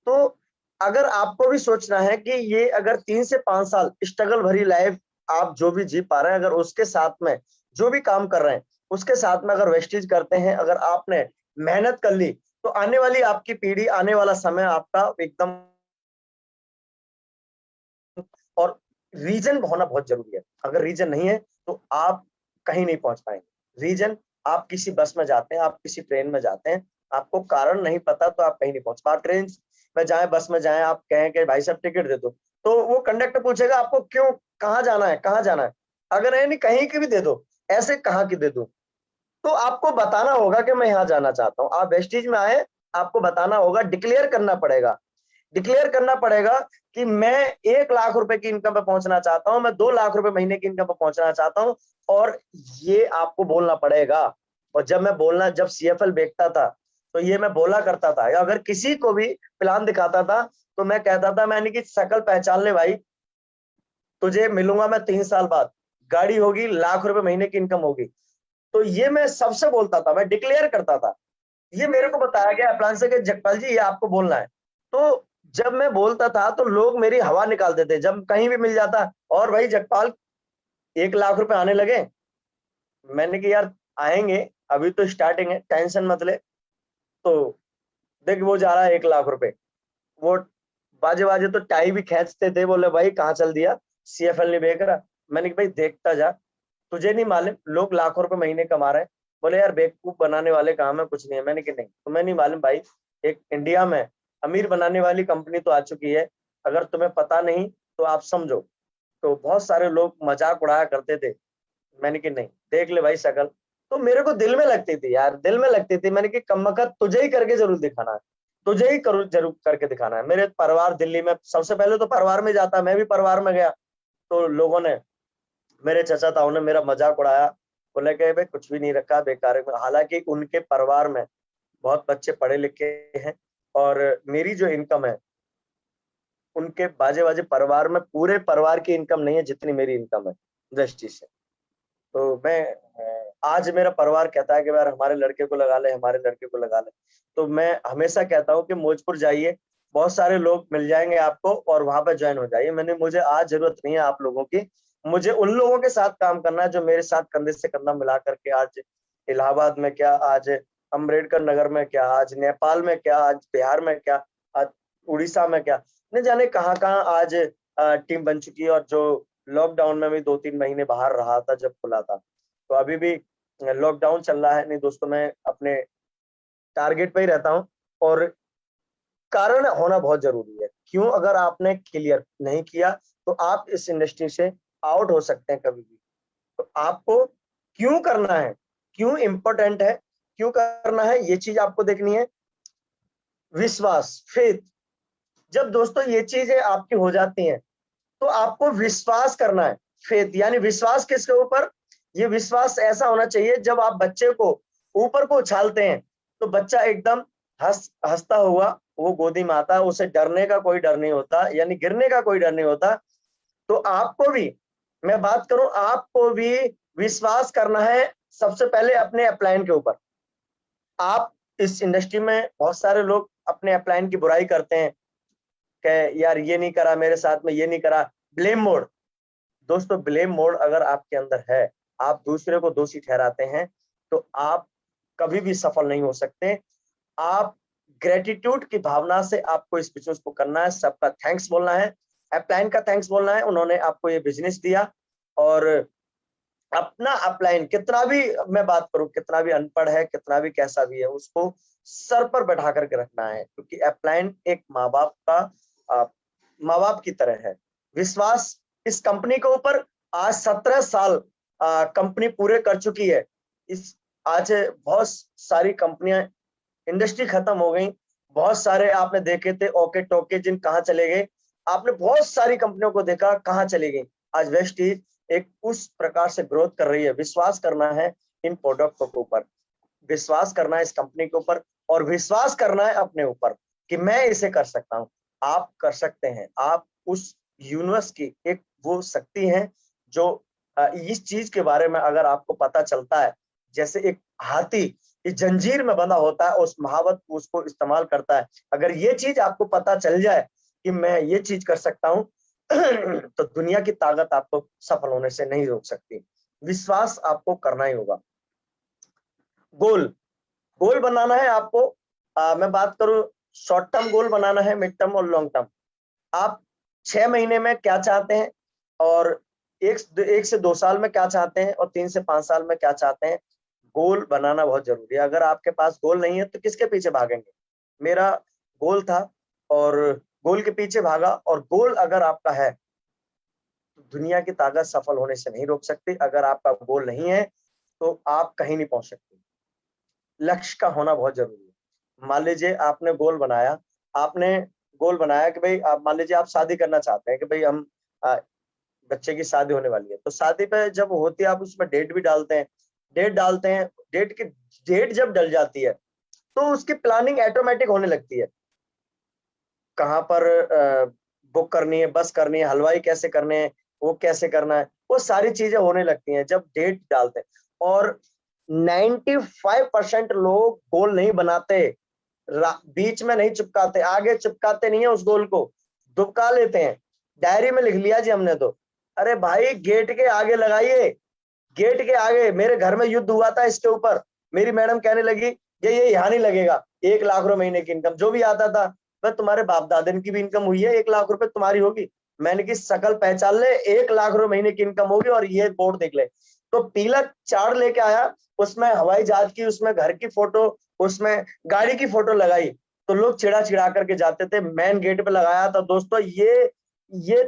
तो अगर आपको भी सोचना है कि ये अगर 3 से 5 साल स्ट्रगल भरी लाइफ आप जो भी जी पा रहे हैं, अगर उसके साथ में जो भी काम कर रहे हैं उसके साथ में अगर वेस्टेज करते हैं, अगर आपने मेहनत कर ली, तो आने वाली आपकी पीढ़ी, आने वाला समय आपका एकदम, और रीजन होना बहुत जरूरी है। अगर रीजन नहीं है तो आप कहीं नहीं पहुंच पाएंगे। रीजन, आप किसी बस में जाते हैं, आप किसी ट्रेन में जाते हैं, आपको कारण नहीं पता तो आप कहीं नहीं पहुंच पा। ट्रेन में जाए, बस में जाए, आप कहें कि भाई साहब टिकट दे दो, तो वो कंडक्टर पूछेगा आपको क्यों, कहाँ जाना है, कहाँ जाना है। अगर नहीं कहीं की भी दे दो, ऐसे कहाँ की दे दो, तो आपको बताना होगा कि मैं यहाँ जाना चाहता हूँ। आप वेस्टिज में आए, आपको बताना होगा, डिक्लेयर करना पड़ेगा, डिक्लेयर करना पड़ेगा कि मैं 1 लाख रुपए की इनकम पे पहुंचना चाहता हूं, मैं 2 लाख रुपए महीने की इनकम पे पहुंचना चाहता हूं, और ये आपको बोलना पड़ेगा। और जब सीएफएल बेचता था तो ये मैं बोला करता था, अगर किसी को भी प्लान दिखाता था तो मैं कहता था, मैंने की शक्ल पहचान ले भाई, तुझे मिलूंगा मैं 3 साल बाद, गाड़ी होगी, लाख रुपए महीने की इनकम होगी। तो ये मैं सबसे बोलता था, मैं डिक्लेयर करता था। ये मेरे को बताया गया प्लान से कि जगपाल जी ये आपको बोलना है। तो जब मैं बोलता था तो लोग मेरी हवा निकालते थे, जब कहीं भी मिल जाता, और भाई जगपाल 1 लाख रुपए आने लगे। मैंने कि यार आएंगे, अभी तो स्टार्टिंग है, टेंशन मत ले। तो देख वो जा रहा है 1 लाख रुपए, वो बाजे बाजे तो टाई भी खींचते थे, बोले भाई कहाँ चल दिया, सीएफएल नहीं बेच रहा। मैंने कि भाई देखता जा, तुझे नहीं मालूम लोग लाखों रुपए महीने कमा रहे हैं। बोले यार बेवकूफ बनाने वाले काम है, कुछ नहीं है। मैंने कि नहीं, तुम्हें नहीं मालूम भाई, एक इंडिया में अमीर बनाने वाली कंपनी तो आ चुकी है, अगर तुम्हें पता नहीं तो आप समझो। तो बहुत सारे लोग मजाक उड़ाया करते थे। मैंने कि नहीं, देख ले भाई शकल, तो मेरे को दिल में लगती थी यार, दिल में लगती थी। मैंने कि कमबख्त तुझे ही करके जरूर दिखाना है, तुझे ही करूँ जरूर करके दिखाना है। मेरे परिवार दिल्ली में, सबसे पहले तो परिवार में जाता, मैं भी परिवार में गया, तो लोगों ने, मेरे चाचा ताऊ ने मेरा मजाक उड़ाया, बोले कि भाई कुछ भी नहीं रखा, बेकार है। हालांकि उनके परिवार में बहुत बच्चे पढ़े लिखे हैं, और मेरी जो इनकम है, उनके बाजे बाजे परिवार में पूरे परिवार की इनकम नहीं है जितनी मेरी इनकम है दृष्टि से। तो मैं आज मेरा परिवार कहता है कि यार हमारे लड़के को लगा ले, हमारे लड़के को लगा ले। तो मैं हमेशा कहता हूँ कि मौजपुर जाइए, बहुत सारे लोग मिल जाएंगे आपको, और वहां पर ज्वाइन हो जाइए। मुझे आज जरूरत नहीं है आप लोगों की, मुझे उन लोगों के साथ काम करना है जो मेरे साथ कंधे से कंधा मिला करके आज इलाहाबाद में क्या, आज अम्बेडकर नगर में क्या, आज नेपाल में क्या, आज बिहार में क्या, आज उड़ीसा में क्या, न जाने कहाँ कहाँ आज टीम बन चुकी है। और जो लॉकडाउन में भी 2-3 महीने बाहर रहा था जब खुला था, तो अभी भी लॉकडाउन चल रहा है। नहीं दोस्तों, मैं अपने टारगेट पे ही रहता हूँ, और कारण होना बहुत जरूरी है। क्यों? अगर आपने क्लियर नहीं किया तो आप इस इंडस्ट्री से आउट हो सकते हैं कभी भी। तो आपको क्यों करना है, क्यों इंपॉर्टेंट है, क्यों करना है, ये चीज आपको देखनी है। विश्वास, फेथ, जब दोस्तों ये चीजें आपकी हो जाती हैं तो आपको विश्वास करना है। फेथ यानी विश्वास किसके ऊपर? ये विश्वास ऐसा होना चाहिए, जब आप बच्चे को ऊपर को उछालते हैं तो बच्चा एकदम हंसता हुआ वो गोदी में आता है, उसे डरने का कोई डर नहीं होता, यानी गिरने का कोई डर नहीं होता। तो आपको भी, मैं बात करूं, आपको भी विश्वास करना है सबसे पहले अपने अपलाइन के ऊपर। आप इस इंडस्ट्री में बहुत सारे लोग अपने अपलाइन की बुराई करते हैं कि यार ये नहीं करा मेरे साथ में, ये नहीं करा, ब्लेम मोड। दोस्तों ब्लेम मोड अगर आपके अंदर है, आप दूसरे को दोषी ठहराते हैं, तो आप कभी भी सफल नहीं हो सकते। आप ग्रेटिट्यूड की भावना से आपको इस बिजनेस को करना है, सबका थैंक्स बोलना है, अपलाइन का थैंक्स बोलना है, उन्होंने आपको ये बिजनेस दिया। और अपना अपलाइन कितना भी, मैं बात करूं, कितना भी अनपढ़ है, कितना भी कैसा भी है, उसको सर पर बैठा करके रखना है, क्योंकि अपलाइन एक माँ बाप का, माँ बाप की तरह है। विश्वास इस कंपनी के ऊपर, आज 17 साल कंपनी पूरे कर चुकी है। इस आज बहुत सारी कंपनियां, इंडस्ट्री खत्म हो गई, बहुत सारे आपने देखे थे ओके टोके जिन कहाँ चले गए, आपने बहुत सारी कंपनियों को देखा कहाँ चली गई। आज वेस्टीज एक उस प्रकार से ग्रोथ कर रही है। विश्वास करना है इन प्रोडक्टों के ऊपर, विश्वास करना है इस कंपनी के ऊपर, और विश्वास करना है अपने ऊपर कि मैं इसे कर सकता हूँ। आप कर सकते हैं, आप उस यूनिवर्स की एक वो शक्ति है जो इस चीज के बारे में अगर आपको पता चलता है, जैसे एक हाथी इस जंजीर में बंधा होता है, उस महावत उसको इस्तेमाल करता है। अगर ये चीज आपको पता चल जाए कि मैं ये चीज कर सकता हूँ, तो दुनिया की ताकत आपको सफल होने से नहीं रोक सकती। विश्वास आपको करना ही होगा। गोल गोल बनाना है आपको। मैं बात करूं, शॉर्ट टर्म गोल बनाना है, मिड टर्म और लॉन्ग टर्म। आप 6 महीने में क्या चाहते हैं, और 1 से 2 साल में क्या चाहते हैं, और 3 से 5 साल में क्या चाहते हैं। गोल बनाना बहुत जरूरी है। अगर आपके पास गोल नहीं है तो किसके पीछे भागेंगे। मेरा गोल था और गोल के पीछे भागा, और गोल अगर आपका है तो दुनिया की ताकत सफल होने से नहीं रोक सकती। अगर आपका गोल नहीं है तो आप कहीं नहीं पहुंच सकते। लक्ष्य का होना बहुत जरूरी है। मान लीजिए आपने गोल बनाया कि भाई, आप मान लीजिए आप शादी करना चाहते हैं कि भाई हम बच्चे की शादी होने वाली है, तो शादी पे जब होती है आप उसमें डेट भी डालते हैं। डेट जब डल जाती है तो उसकी प्लानिंग ऑटोमेटिक होने लगती है। कहाँ पर बुक करनी है, बस करनी है, हलवाई कैसे करने हैं, वो कैसे करना है, वो सारी चीजें होने लगती हैं जब डेट डालते हैं। और 95% लोग गोल नहीं बनाते, बीच में नहीं चिपकाते, आगे चिपकाते नहीं है, उस गोल को दुबका लेते हैं। डायरी में लिख लिया जी हमने तो। अरे भाई, गेट के आगे लगाइए, गेट के आगे। मेरे घर में युद्ध हुआ था इसके ऊपर। मेरी मैडम कहने लगी ये यहाँ नहीं लगेगा, 1 लाख रुपए महीने की इनकम जो भी आता था, वह तुम्हारे बाप दादन की भी इनकम हुई है, 1 लाख रुपए तुम्हारी होगी। मैंने की शकल पहचान ले, 1 लाख रुपए महीने की इनकम होगी, और ये बोर्ड देख ले। तो पीला चार्ट लेके आया, उसमें हवाई जहाज की, उसमें घर की फोटो, उसमें गाड़ी की फोटो लगाई। तो लोग चिड़ा चिड़ा करके जाते थे। मेन गेट पे लगाया था दोस्तों। ये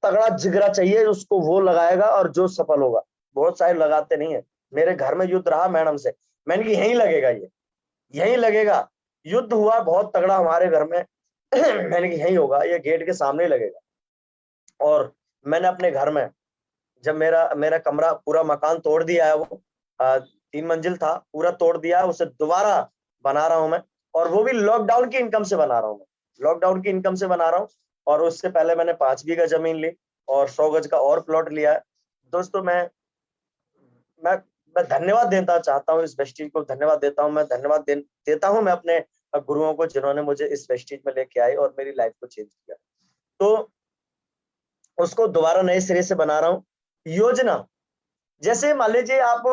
तगड़ा जिगरा चाहिए उसको, वो लगाएगा और जो सफल होगा। बहुत सारे लगाते नहीं है। मेरे घर में युद्ध रहा मैडम से। मैंने कि यहीं लगेगा, ये यहीं लगेगा। युद्ध हुआ बहुत तगड़ा हमारे घर में। मैंने कि यहीं होगा, ये गेट के सामने ही लगेगा। और मैंने अपने घर में, जब मेरा मेरा कमरा, पूरा मकान तोड़ दिया है वो, 3 मंजिल था, पूरा तोड़ दिया है, उसे दोबारा बना रहा हूं मैं। और वो भी लॉकडाउन की इनकम से बना रहा हूँ मैं, लॉकडाउन की इनकम से बना रहा हूँ। और उससे पहले मैंने 5 बीघा जमीन ली और 100 गज का और प्लॉट लिया है। दोस्तों, मैं मैं धन्यवाद देना चाहता हूँ, इस वेस्टीज को धन्यवाद देता हूँ। मैं धन्यवाद देता हूँ मैं अपने गुरुओं को, जिन्होंने मुझे इस वेस्टीज में लेके आए और मेरी लाइफ को चेंज किया। तो उसको दोबारा नए सिरे से बना रहा हूँ। योजना, जैसे मान लीजिए आप,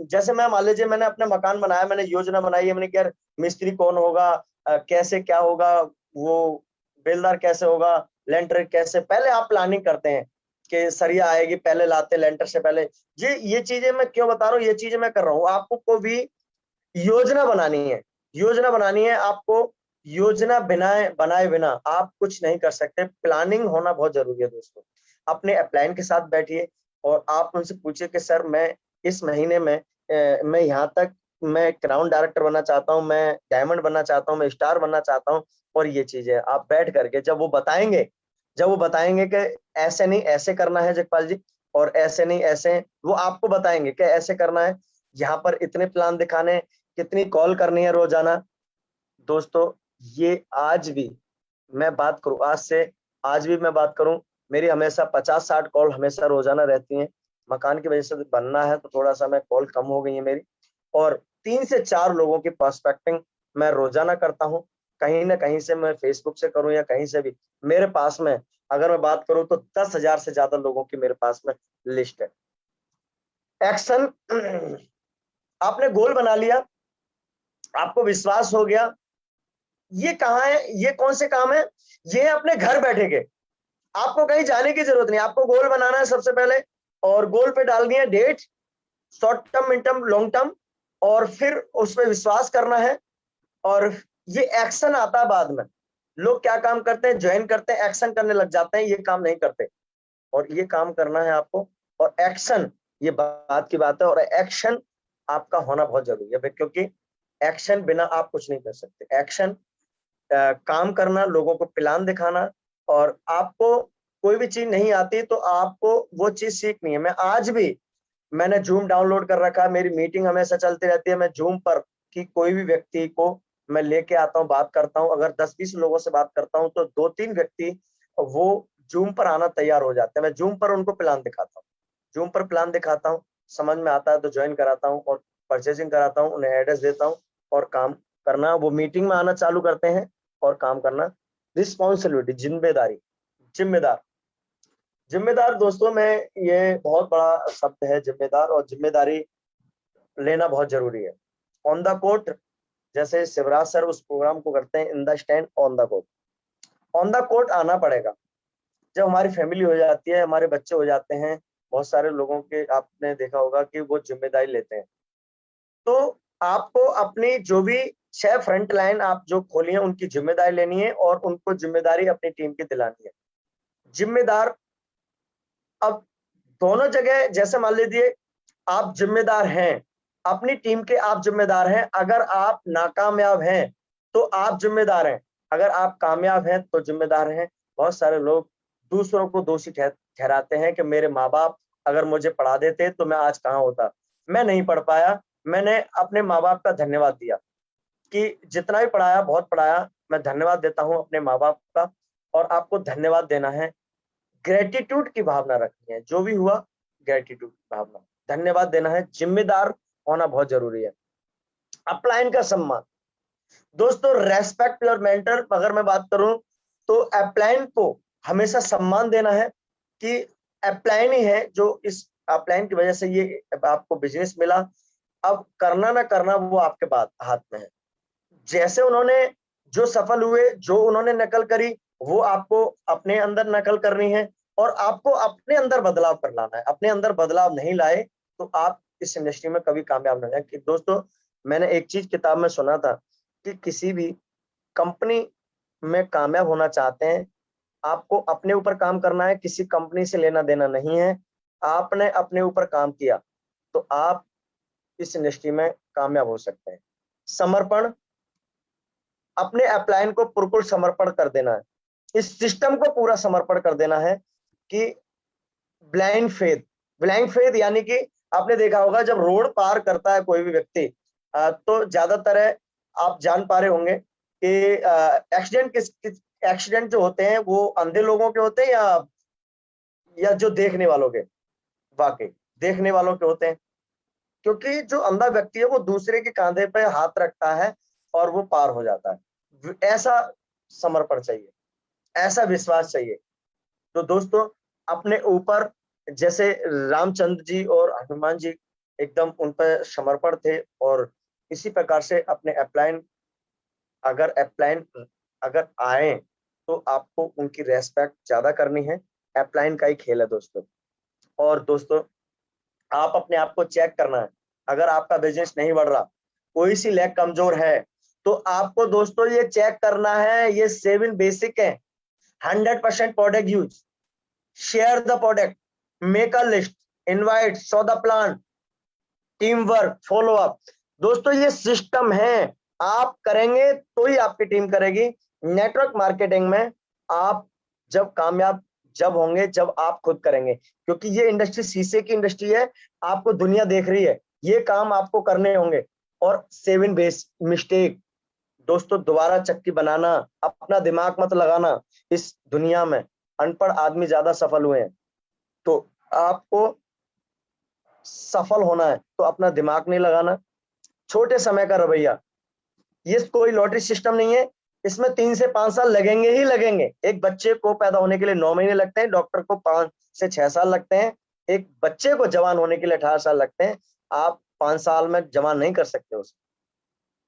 जैसे मैं मान लीजिए मैंने अपना मकान बनाया, मैंने योजना बनाई है, मैंने कि यार मिस्त्री कौन होगा, कैसे क्या होगा, वो बेलदार कैसे होगा, लेंटर कैसे, पहले आप प्लानिंग करते हैं कि सरिया आएगी, पहले लाते लेंटर से पहले। ये चीजें मैं क्यों बता रहा हूँ, ये चीजें मैं कर रहा हूँ आपको को भी योजना बनानी है। योजना बनानी है आपको। योजना बनाए बिना आप कुछ नहीं कर सकते। प्लानिंग होना बहुत जरूरी है दोस्तों। अपने अपलाइन के साथ बैठिए और आप उनसे पूछिए कि सर, मैं इस महीने में मैं यहाँ तक, मैं क्राउन डायरेक्टर बनना चाहता हूँ, मैं डायमंड बनना चाहता हूँ, मैं स्टार बनना चाहता हूँ। और ये चीजें आप बैठ करके जब वो बताएंगे कि ऐसे नहीं ऐसे करना है जगपाल जी, और ऐसे नहीं ऐसे, वो आपको बताएंगे कि ऐसे करना है, यहाँ पर इतने प्लान दिखाने, कितनी कॉल करनी है रोजाना। दोस्तों, ये आज भी मैं बात करूं, आज भी मैं बात करूं, मेरी हमेशा 50-60 कॉल हमेशा रोजाना रहती हैं। मकान की वजह से बनना है तो थोड़ा सा मैं कॉल कम हो गई है मेरी। और 3 से 4 लोगों की प्रोस्पेक्टिंग मैं रोजाना करता हूं। कहीं ना कहीं से, मैं फेसबुक से करूं या कहीं से भी, मेरे पास में अगर मैं बात करूं तो 10,000 से ज्यादा लोगों की मेरे पास में लिस्ट है। एक्शन, आपने गोल बना लिया, आपको विश्वास हो गया। ये कहाँ है, ये कौन से काम है, ये है अपने घर बैठे के। आपको कहीं जाने की जरूरत नहीं। आपको गोल बनाना है सबसे पहले, और गोल पे डालनी है date, short term, mid term, long term, और फिर उस पर विश्वास करना है। और ये एक्शन आता है बाद में। लोग क्या काम करते हैं, ज्वाइन करते हैं, एक्शन करने लग जाते हैं, ये काम नहीं करते। और ये काम करना है आपको। और एक्शन, ये बात की बात है, और एक्शन आपका होना बहुत जरूरी है, क्योंकि एक्शन बिना आप कुछ नहीं कर सकते। एक्शन, काम करना, लोगों को प्लान दिखाना। और आपको कोई भी चीज नहीं आती तो आपको वो चीज सीखनी है। मैंने जूम डाउनलोड कर रखा है, मेरी मीटिंग हमेशा चलती रहती है। मैं जूम पर कि कोई भी व्यक्ति को मैं लेके आता हूँ, बात करता हूँ। अगर 10-20 लोगों से बात करता हूँ तो 2-3 व्यक्ति वो जूम पर आना तैयार हो जाते हैं। मैं जूम पर उनको प्लान दिखाता हूँ, जूम पर प्लान दिखाता हूँ, समझ में आता है तो ज्वाइन कराता हूँ और परचेजिंग कराता हूँ, उन्हें एड्रेस देता हूँ। और काम करना, वो मीटिंग में आना चालू करते हैं और काम करना। रिस्पॉन्सिबिलिटी, जिम्मेदारी, जिम्मेदार जिम्मेदार दोस्तों में ये बहुत बड़ा शब्द है जिम्मेदार, और जिम्मेदारी लेना बहुत जरूरी है। ऑन द कोर्ट, जैसे शिवराज सर उस प्रोग्राम को करते हैं, in the stand on the court, on the court आना पड़ेगा। जब हमारी फैमिली हो जाती है, हमारे बच्चे हो जाते हैं, बहुत सारे लोगों के आपने देखा होगा कि वो जिम्मेदारी लेते हैं, तो आपको अपनी जो भी 6 फ्रंट लाइन आप जो खोली है उनकी जिम्मेदारी लेनी है और उनको जिम्मेदारी अपनी टीम की दिलानी है। जिम्मेदार अब दोनों जगह, जैसे मान लीजिए आप जिम्मेदार हैं, अपनी टीम के आप जिम्मेदार हैं, अगर आप नाकामयाब हैं तो आप जिम्मेदार हैं, अगर आप कामयाब हैं तो जिम्मेदार हैं। बहुत सारे लोग दूसरों को दोषी ठहराते हैं कि मेरे माँ बाप अगर मुझे पढ़ा देते तो मैं आज कहाँ होता, मैं नहीं पढ़ पाया। मैंने अपने माँ बाप का धन्यवाद दिया कि जितना भी पढ़ाया, बहुत पढ़ाया, मैं धन्यवाद देता हूँ अपने माँ बाप का, और आपको धन्यवाद देना है, ग्रेटिट्यूड की भावना रखनी है, जो भी हुआ ग्रेटिट्यूड की भावना, धन्यवाद देना है, जिम्मेदार होना बहुत जरूरी है। अपलाइन का सम्मान दोस्तों, रेस्पेक्ट योर मेंटर, अगर मैं बात करूं तो अपलाइन को हमेशा सम्मान देना है कि अपलाइन ही है जो इस अपलाइन की वजह से ये आपको बिजनेस मिला। अब करना ना करना वो आपके बात हाथ में है। जैसे उन्होंने जो सफल हुए, जो उन्होंने नकल करी, वो आपको अपने अंदर नकल करनी है और आपको अपने अंदर बदलाव कर लाना है। अपने अंदर बदलाव नहीं लाए तो आप इस इंडस्ट्री में कभी कामयाब नहीं होंगे। दोस्तों, मैंने एक चीज किताब में सुना था कि किसी भी कंपनी में कामयाब होना चाहते हैं, आपको अपने ऊपर काम करना है, किसी कंपनी से लेना देना नहीं है। आपने अपने ऊपर काम किया तो आप इस इंडस्ट्री में कामयाब हो सकते हैं। समर्पण, अपने अपलाइन को बिल्कुल समर्पण कर देना है, इस सिस्टम को पूरा समर्पण कर देना है कि ब्लाइंड फेथ, ब्लाइंड फेथ यानी कि आपने देखा होगा जब रोड पार करता है कोई भी व्यक्ति, तो ज्यादातर है आप जान पा रहे होंगे कि एक्सीडेंट जो होते हैं वो अंधे लोगों के होते हैं या जो देखने वालों के, वाकई देखने वालों के होते हैं, क्योंकि जो अंधा व्यक्ति है वो दूसरे के कांधे पे हाथ रखता है और वो पार हो जाता है। ऐसा समर्पण चाहिए, ऐसा विश्वास चाहिए। तो दोस्तों, अपने ऊपर जैसे रामचंद्र जी और हनुमान जी एकदम उन पर समर्पण थे, और इसी प्रकार से अपने अपलाइन अगर आए तो आपको उनकी रेस्पेक्ट ज्यादा करनी है। अपलाइन का ही खेल है दोस्तों। और दोस्तों, आप अपने आप को चेक करना है, अगर आपका बिजनेस नहीं बढ़ रहा, कोई सी लेग कमजोर है, तो आपको दोस्तों ये चेक करना है। ये 7 बेसिक है। 100% product use, share the product, make a list, invite, so the plan, team work, follow up. दोस्तों, ये सिस्टम है, आप करेंगे तो ही आपकी टीम करेगी। नेटवर्क मार्केटिंग में आप जब कामयाब जब होंगे जब आप खुद करेंगे, क्योंकि ये इंडस्ट्री शीशे की इंडस्ट्री है, आपको दुनिया देख रही है, ये काम आपको करने होंगे। और 7 बेस मिस्टेक दोस्तों, दोबारा चक्की बनाना, अपना दिमाग मत लगाना। इस दुनिया में अनपढ़ आदमी ज्यादा सफल हुए हैं, तो आपको सफल होना है तो अपना दिमाग नहीं लगाना। छोटे समय का रवैया, ये कोई लॉटरी सिस्टम नहीं है, इसमें 3 से 5 साल लगेंगे ही लगेंगे। एक बच्चे को पैदा होने के लिए 9 महीने लगते हैं, डॉक्टर को 5 से 6 साल लगते हैं, एक बच्चे को जवान होने के लिए 18 साल लगते हैं। आप 5 साल में जवान नहीं कर सकते उसे,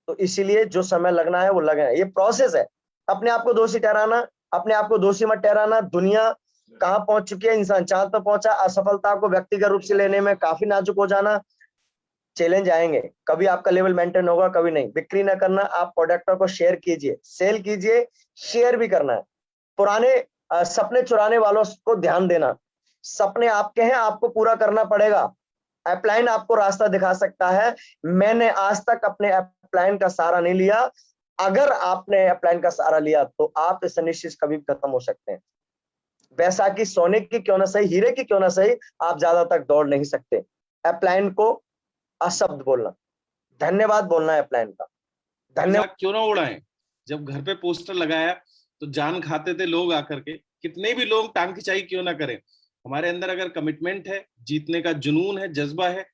तो इसीलिए जो समय लगना है वो लगना है, ये प्रोसेस है। अपने आप को दोषी ठहराना, अपने आप को दोषी मत ठहराना। दुनिया कहाँ पहुंच चुकी है, इंसान चांद पर पहुंचा। असफलता को व्यक्तिगत रूप से लेने में काफी नाजुक हो जाना। चैलेंज आएंगे, कभी आपका लेवल मेंटेन होगा, कभी नहीं। बिक्री ना करना, आप प्रोडक्ट को शेयर कीजिए, सेल कीजिए, शेयर भी करना है। पुराने सपने चुराने वालों को ध्यान देना, सपने आपके हैं, आपको पूरा करना पड़ेगा। अपलाइन आपको रास्ता दिखा सकता है। मैंने आज तक अपने अपलाइन का सहारा नहीं लिया, अगर आपने अपलाइन का सहारा लिया तो आप इस निश्चित कभी खत्म हो सकते हैं। बैसाखी सोने की क्यों ना सही, हीरे की क्यों ना सही, आप ज्यादा तक दौड़ नहीं सकते। अपलाइन को अशब्द बोलना, धन्यवाद बोलना है अपलाइन का। धन्यवाद क्यों ना उड़ाएं, जब घर पे पोस्टर लगाया तो जान खाते थे लोग आकर के, कितने भी लोग टांग खिंचाई क्यों ना करें, हमारे अंदर अगर कमिटमेंट है, जीतने का जुनून है, जज्बा है,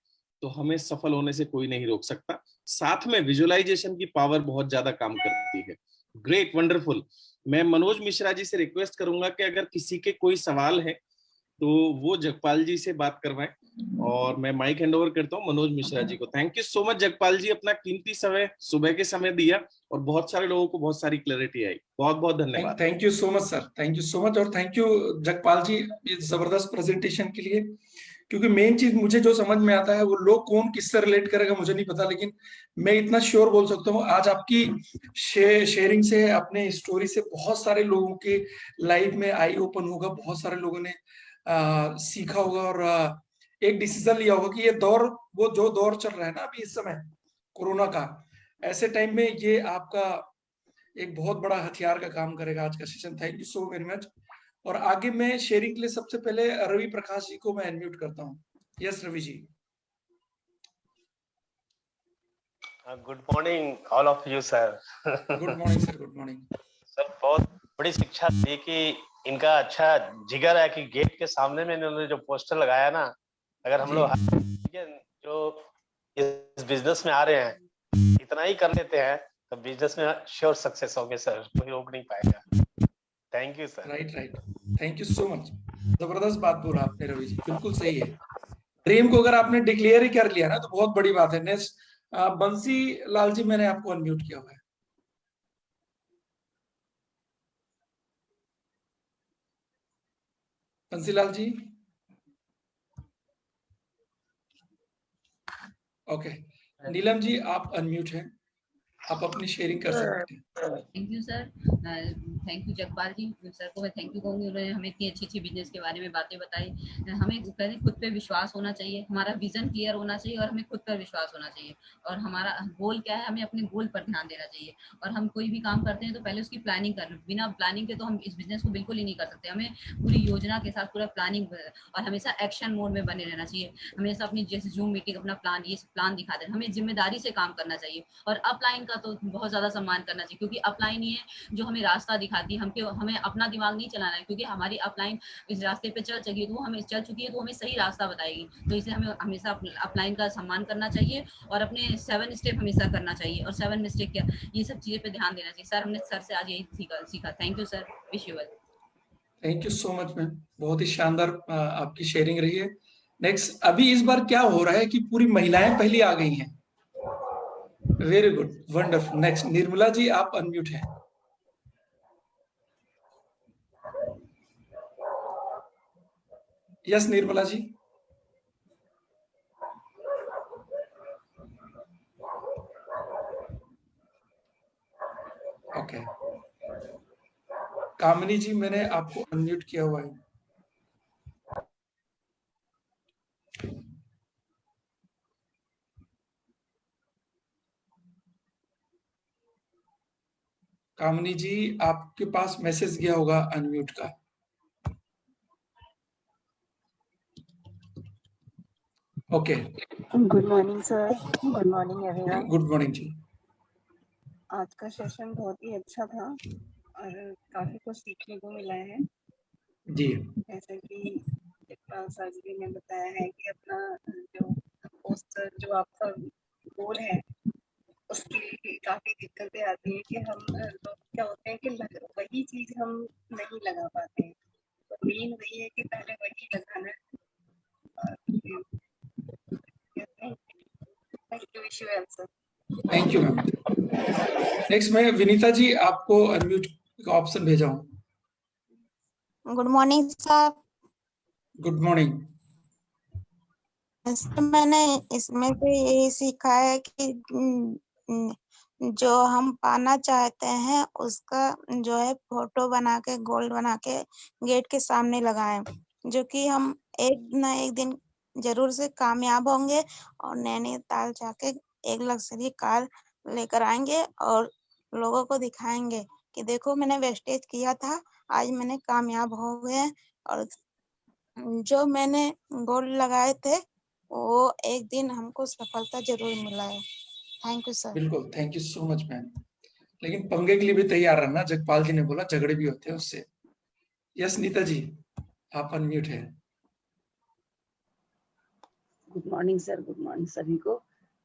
तो हमें सफल होने से कोई नहीं रोक सकता। साथ में विजुअलाइजेशन की पावर बहुत ज्यादा काम करती है। Great, wonderful. मैं मनोज मिश्रा जी से रिक्वेस्ट करूंगा कि अगर किसी के कोई सवाल है तो वो जगपाल जी से बात करवाएं। और मैं माइक हैंड ओवर करता हूँ मनोज मिश्रा जी को। Thank you so much Jagpal ji, अपना कीमती समय सुबह के समय दिया और बहुत सारे लोगों को बहुत सारी क्लैरिटी आई। बहुत बहुत धन्यवाद। Thank you so much sir, thank you so much. और थैंक यू जगपाल जी इस जबरदस्त प्रेजेंटेशन के लिए। क्योंकि मेन चीज मुझे जो समझ में आता है वो लोग कौन किससे रिलेट करेगा मुझे नहीं पता, लेकिन मैं इतना श्योर बोल सकता हूँ आज आपकी शेयरिंग से, अपने स्टोरी से बहुत सारे लोगों के लाइफ में आई ओपन होगा, बहुत सारे लोगों ने सीखा होगा और एक डिसीजन लिया होगा कि ये दौर, वो जो दौर चल रहा है ना अभी इस समय कोरोना का, ऐसे टाइम में ये आपका एक बहुत बड़ा हथियार का काम करेगा आज का session. Thank you so very much. और आगे मैं शेयरिंग के लिए सबसे पहले रवि प्रकाश जी को मैं अनम्यूट करता हूँ। Yes Ravi ji. Good morning all of you sir. Good morning sir, good morning sir. बहुत बड़ी शिक्षा दी कि इनका अच्छा जिगर है कि गेट के सामने में इन्होंने जो पोस्टर लगाया ना, अगर हम लोग जो इस बिजनेस में आ रहे हैं इतना ही कर लेते हैं तो बिजनेस में श्योर सक्सेस होंगे सर, कोई रोक नहीं पाएगा। Thank you sir. Right, thank you so much. जबरदस्त बात बोला आपने रवि जी, बिल्कुल सही है। ड्रीम को अगर आपने डिक्लेयर ही कर लिया ना तो बहुत बड़ी बात है। नेक्स्ट बंसी लाल जी, मैंने आपको अनम्यूट किया हुआ है। बंसी लाल जी, ओके। नीलम जी आप अनम्यूट हैं, आप अपनी शेयरिंग कर सकते हैं। Thank you sir, thank you Jagpal ji. Sir को मैं थैंक यू कहूँगी, उन्होंने हमें इतनी अच्छी अच्छी बिजनेस के बारे में बातें बताई। हमें पहले खुद पे विश्वास होना चाहिए, हमारा विजन क्लियर होना चाहिए और हमें खुद पर विश्वास होना चाहिए। और हमारा गोल क्या है, हमें अपने गोल पर ध्यान देना चाहिए। और हम कोई भी काम करते हैं तो पहले उसकी प्लानिंग करना, बिना प्लानिंग के तो हम इस बिजनेस को बिल्कुल ही नहीं कर सकते। हमें पूरी योजना के साथ पूरा प्लानिंग और हमेशा एक्शन मोड में बने रहना चाहिए। हमेशा अपनी जैसे जूम मीटिंग अपना प्लान, ये प्लान दिखा देना, हमें जिम्मेदारी से काम करना चाहिए। और अपलाइन का तो बहुत ज्यादा सम्मान करना चाहिए, क्योंकि अपलाइन ही है जो हमें रास्ता दिखाती है। हमें अपना दिमाग नहीं चलाना है, क्योंकि हमारी अपलाइन इस रास्ते पे चल चुकी है, तो वो हमें चल चुकी है, तो हमें सही रास्ता बताएगी। तो इसलिए हमें हमेशा अपलाइन का सम्मान करना चाहिए और अपने 7 स्टेप हमेशा करना चाहिए। और 7 मिस्टेक क्या, ये सब चीजें पे ध्यान देना चाहिए। सर हमने सर से आज यही सीखा। Thank you sir, wish you well. Thank you so much ma'am, बहुत ही शानदार आपकी शेयरिंग रही है। नेक्स्ट, अभी इस बार क्या हो रहा है कि पूरी महिलाएं पहली आ गई हैं। Very good, wonderful. Next Nirmala ji आप अनम्यूट हैं। यस निर्मला जी। ओके, कामिनी जी मैंने आपको अनम्यूट किया हुआ है। कामिनी जी आपके पास मैसेज गया होगा अनम्यूट का। Okay, good morning sir, good morning everyone. Good morning जी। आज का सेशन बहुत ही अच्छा था और काफी कुछ सीखने को मिला है जी। जैसे कि सर जी ने बताया है कि अपना जो पोस्टर, जो आपका गोल है, उसकी काफी दिक्कतें आती है कि हम लोग क्या होते हैं कि वही चीज हम नहीं लगा पाते हैं। तो मेन वही है कि पहले वही लगाना है। Thank you ma'am. नेक्स्ट मैं विनीता जी आपको अनम्यूट का ऑप्शन भेजा हूँ। Good morning sir. Good morning. मैंने इसमें से यही सीखा है कि जो हम पाना चाहते हैं उसका जो है फोटो बना के, गोल्ड बना के गेट के सामने लगाएं, जो कि हम एक ना एक दिन जरूर से कामयाब होंगे और नैनीताल जाके एक लग्जरी कार लेकर आएंगे और लोगों को दिखाएंगे कि देखो मैंने वेस्टेज किया था, आज मैंने कामयाब हो गए और जो मैंने गोल लगाए थे वो एक दिन हमको सफलता जरूर मिला है। Thank you sir. बिल्कुल, thank you so much ma'am. लेकिन पंगे के लिए भी तैयार रहना, जगपाल जी ने बोला झगड़े भी होते हैं उससे। यस नीता जी आप अनम्यूट है। Good morning sir, good morning सभी को।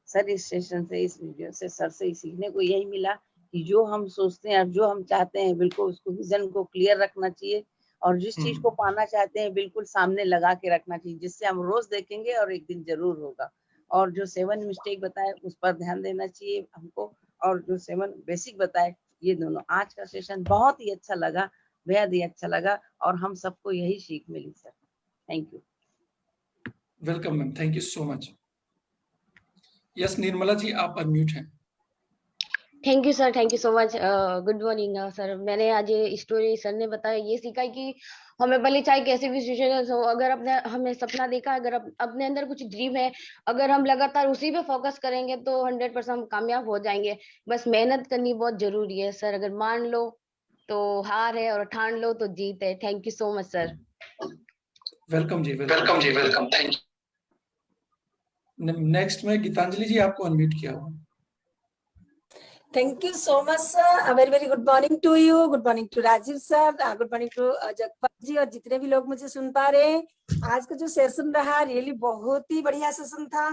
सर इस सेशन से, इस वीडियो से सर से सीखने को यही मिला कि जो हम सोचते हैं और जो हम चाहते हैं बिल्कुल उसको विजन को क्लियर रखना चाहिए और जिस चीज को पाना चाहते हैं बिल्कुल सामने लगा के रखना चाहिए, जिससे हम रोज देखेंगे और एक दिन जरूर होगा। और जो 7 मिस्टेक बताए उस पर ध्यान देना चाहिए हमको, और जो 7 बेसिक बताए, ये दोनों। आज का सेशन बहुत ही अच्छा लगा, बेहद ही अच्छा लगा, और हम सबको यही सीख मिली sir. Thank you. Welcome ma'am, thank you so much. Yes Nirmala ji, आप अनम्यूट हैं। Thank you sir, thank you so much. Good morning sir. मैंने आज ये स्टोरी सर ने बताया, ये सीखा है कि हमें भले चाहे कैसे भी सिचुएशन हो, अगर हमने सपना देखा, अगर अपने अंदर कुछ ड्रीम है, अगर हम लगातार उसी पे फोकस करेंगे तो 100% हम कामयाब हो जाएंगे। बस मेहनत करनी बहुत जरूरी है सर। अगर मान लो तो हार है, और ठान लो तो जीत है। Thank you so much sir. Welcome जी, वेलकम, थैंक यू। नेक्स्ट में गीतांजलि जी, आपको अनम्यूट किया हुआ। Thank you so much, sir. A very very good morning to you. Good morning to Rajiv sir. Good morning to Jagpal जी और जितने भी लोग मुझे सुन पा रहे हैं। आज का जो सेशन रहा रियली बहुत ही बढ़िया सेशन था।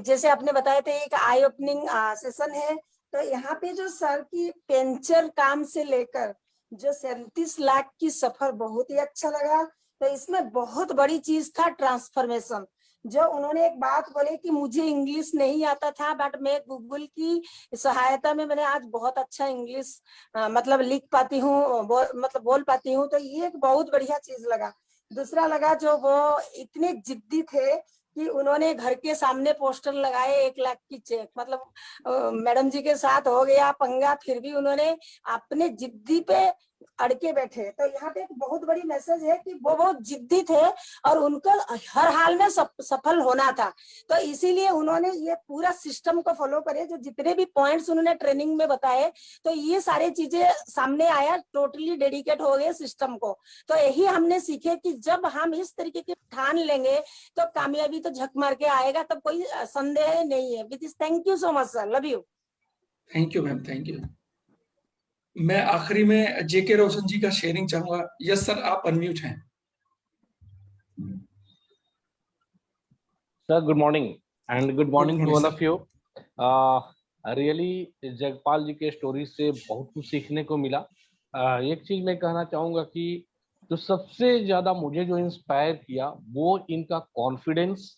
जैसे आपने बताया था एक आई ओपनिंग सेशन है। तो यहाँ पे जो सर की पेंचर काम से लेकर जो 37 लाख की सफर बहुत ही अच्छा लगा। तो इसमें बहुत बड़ी चीज था ट्रांसफॉर्मेशन। जो उन्होंने एक बात बोले कि मुझे इंग्लिश नहीं आता था, बट मैं गूगल की सहायता में मैंने आज बहुत अच्छा इंग्लिश मतलब लिख पाती हूँ, मतलब बोल पाती हूँ। तो ये एक बहुत बढ़िया चीज लगा। दूसरा लगा जो वो इतने जिद्दी थे कि उन्होंने घर के सामने पोस्टर लगाए 1 लाख की चेक। मतलब मैडम जी के साथ हो गया पंगा, फिर भी उन्होंने अपने जिद्दी पे अड़के बैठे। तो यहाँ पे एक बहुत बड़ी मैसेज है कि वो बहुत जिद्दी थे और उनको हर हाल में सफल होना था। तो इसीलिए उन्होंने ये पूरा सिस्टम को फॉलो करे। जो जितने भी पॉइंट्स उन्होंने ट्रेनिंग में बताए, तो ये सारी चीजें सामने आया, टोटली डेडिकेट हो गए सिस्टम को। तो यही हमने सीखे कि जब हम इस तरीके के ठान लेंगे तो कामयाबी तो झक मार के आएगा, तब कोई संदेह नहीं है। With this thank you so much sir, love you. Thank you ma'am, thank you. मैं आखिरी में जेके रोशन जी का शेयरिंग चाहूंगा। यस सर, आप अनम्यूट हैं। Sir good morning and good morning to all of you. Really Jagpal ji के स्टोरी से बहुत कुछ सीखने को मिला। एक चीज मैं कहना चाहूंगा कि जो सबसे ज्यादा मुझे जो इंस्पायर किया वो इनका कॉन्फिडेंस,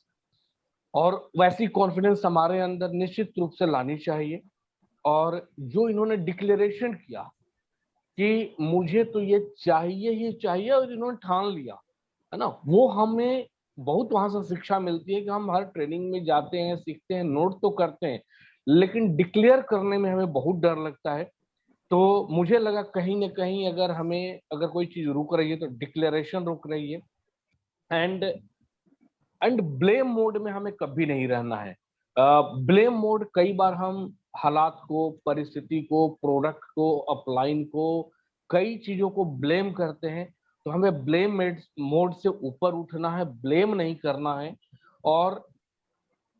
और वैसी कॉन्फिडेंस हमारे अंदर निश्चित रूप से लानी चाहिए। और जो इन्होंने डिक्लेरेशन किया कि मुझे तो ये चाहिए ही चाहिए, और इन्होंने ठान लिया, है ना, वो हमें बहुत वहां से शिक्षा मिलती है कि हम हर ट्रेनिंग में जाते हैं, सीखते हैं, नोट तो करते हैं, लेकिन डिक्लेयर करने में हमें बहुत डर लगता है। तो मुझे लगा कहीं ना कहीं अगर कोई चीज रुक रही है तो डिक्लेरेशन रुक रही है। एंड ब्लेम मोड में हमें कभी नहीं रहना है। ब्लेम मोड, कई बार हम हालात को, परिस्थिति को, प्रोडक्ट को, अपलाइन को, कई चीजों को ब्लेम करते हैं। तो हमें ब्लेम मोड से ऊपर उठना है, ब्लेम नहीं करना है, और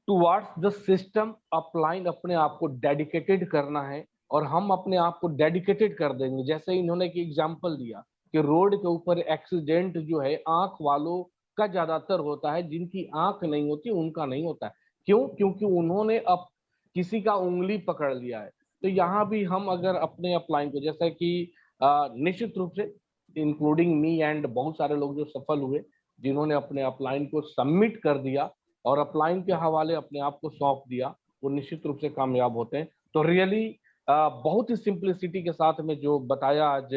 टुवर्ड्स द सिस्टम अपलाइन अपने आप को डेडिकेटेड करना है। और हम अपने आप को डेडिकेटेड कर देंगे। जैसे इन्होंने एक एग्जांपल दिया कि रोड के ऊपर एक्सीडेंट जो है आंख वालों का ज्यादातर होता है, जिनकी आंख नहीं होती उनका नहीं होता है। क्यों? क्योंकि उन्होंने अब किसी का उंगली पकड़ लिया है। तो यहाँ भी हम अगर अपने अपलाइन को, जैसा कि निश्चित रूप से इंक्लूडिंग मी एंड बहुत सारे लोग जो सफल हुए, जिन्होंने अपने अपलाइन को सबमिट कर दिया और अपलाइन के हवाले अपने आप को सौंप दिया, वो निश्चित रूप से कामयाब होते हैं। तो रियली बहुत ही सिंप्लिसिटी के साथ में जो बताया आज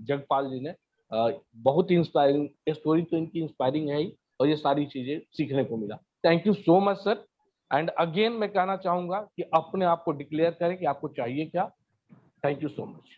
जगपाल जी ने, बहुत ही इंस्पायरिंग स्टोरी तो इनकी इंस्पायरिंग है ही, और ये सारी चीजें सीखने को मिला। Thank you so much sir. And again मैं कहना चाहूंगा कि अपने आप को डिक्लेयर करें कि आपको चाहिए क्या। Thank you so much.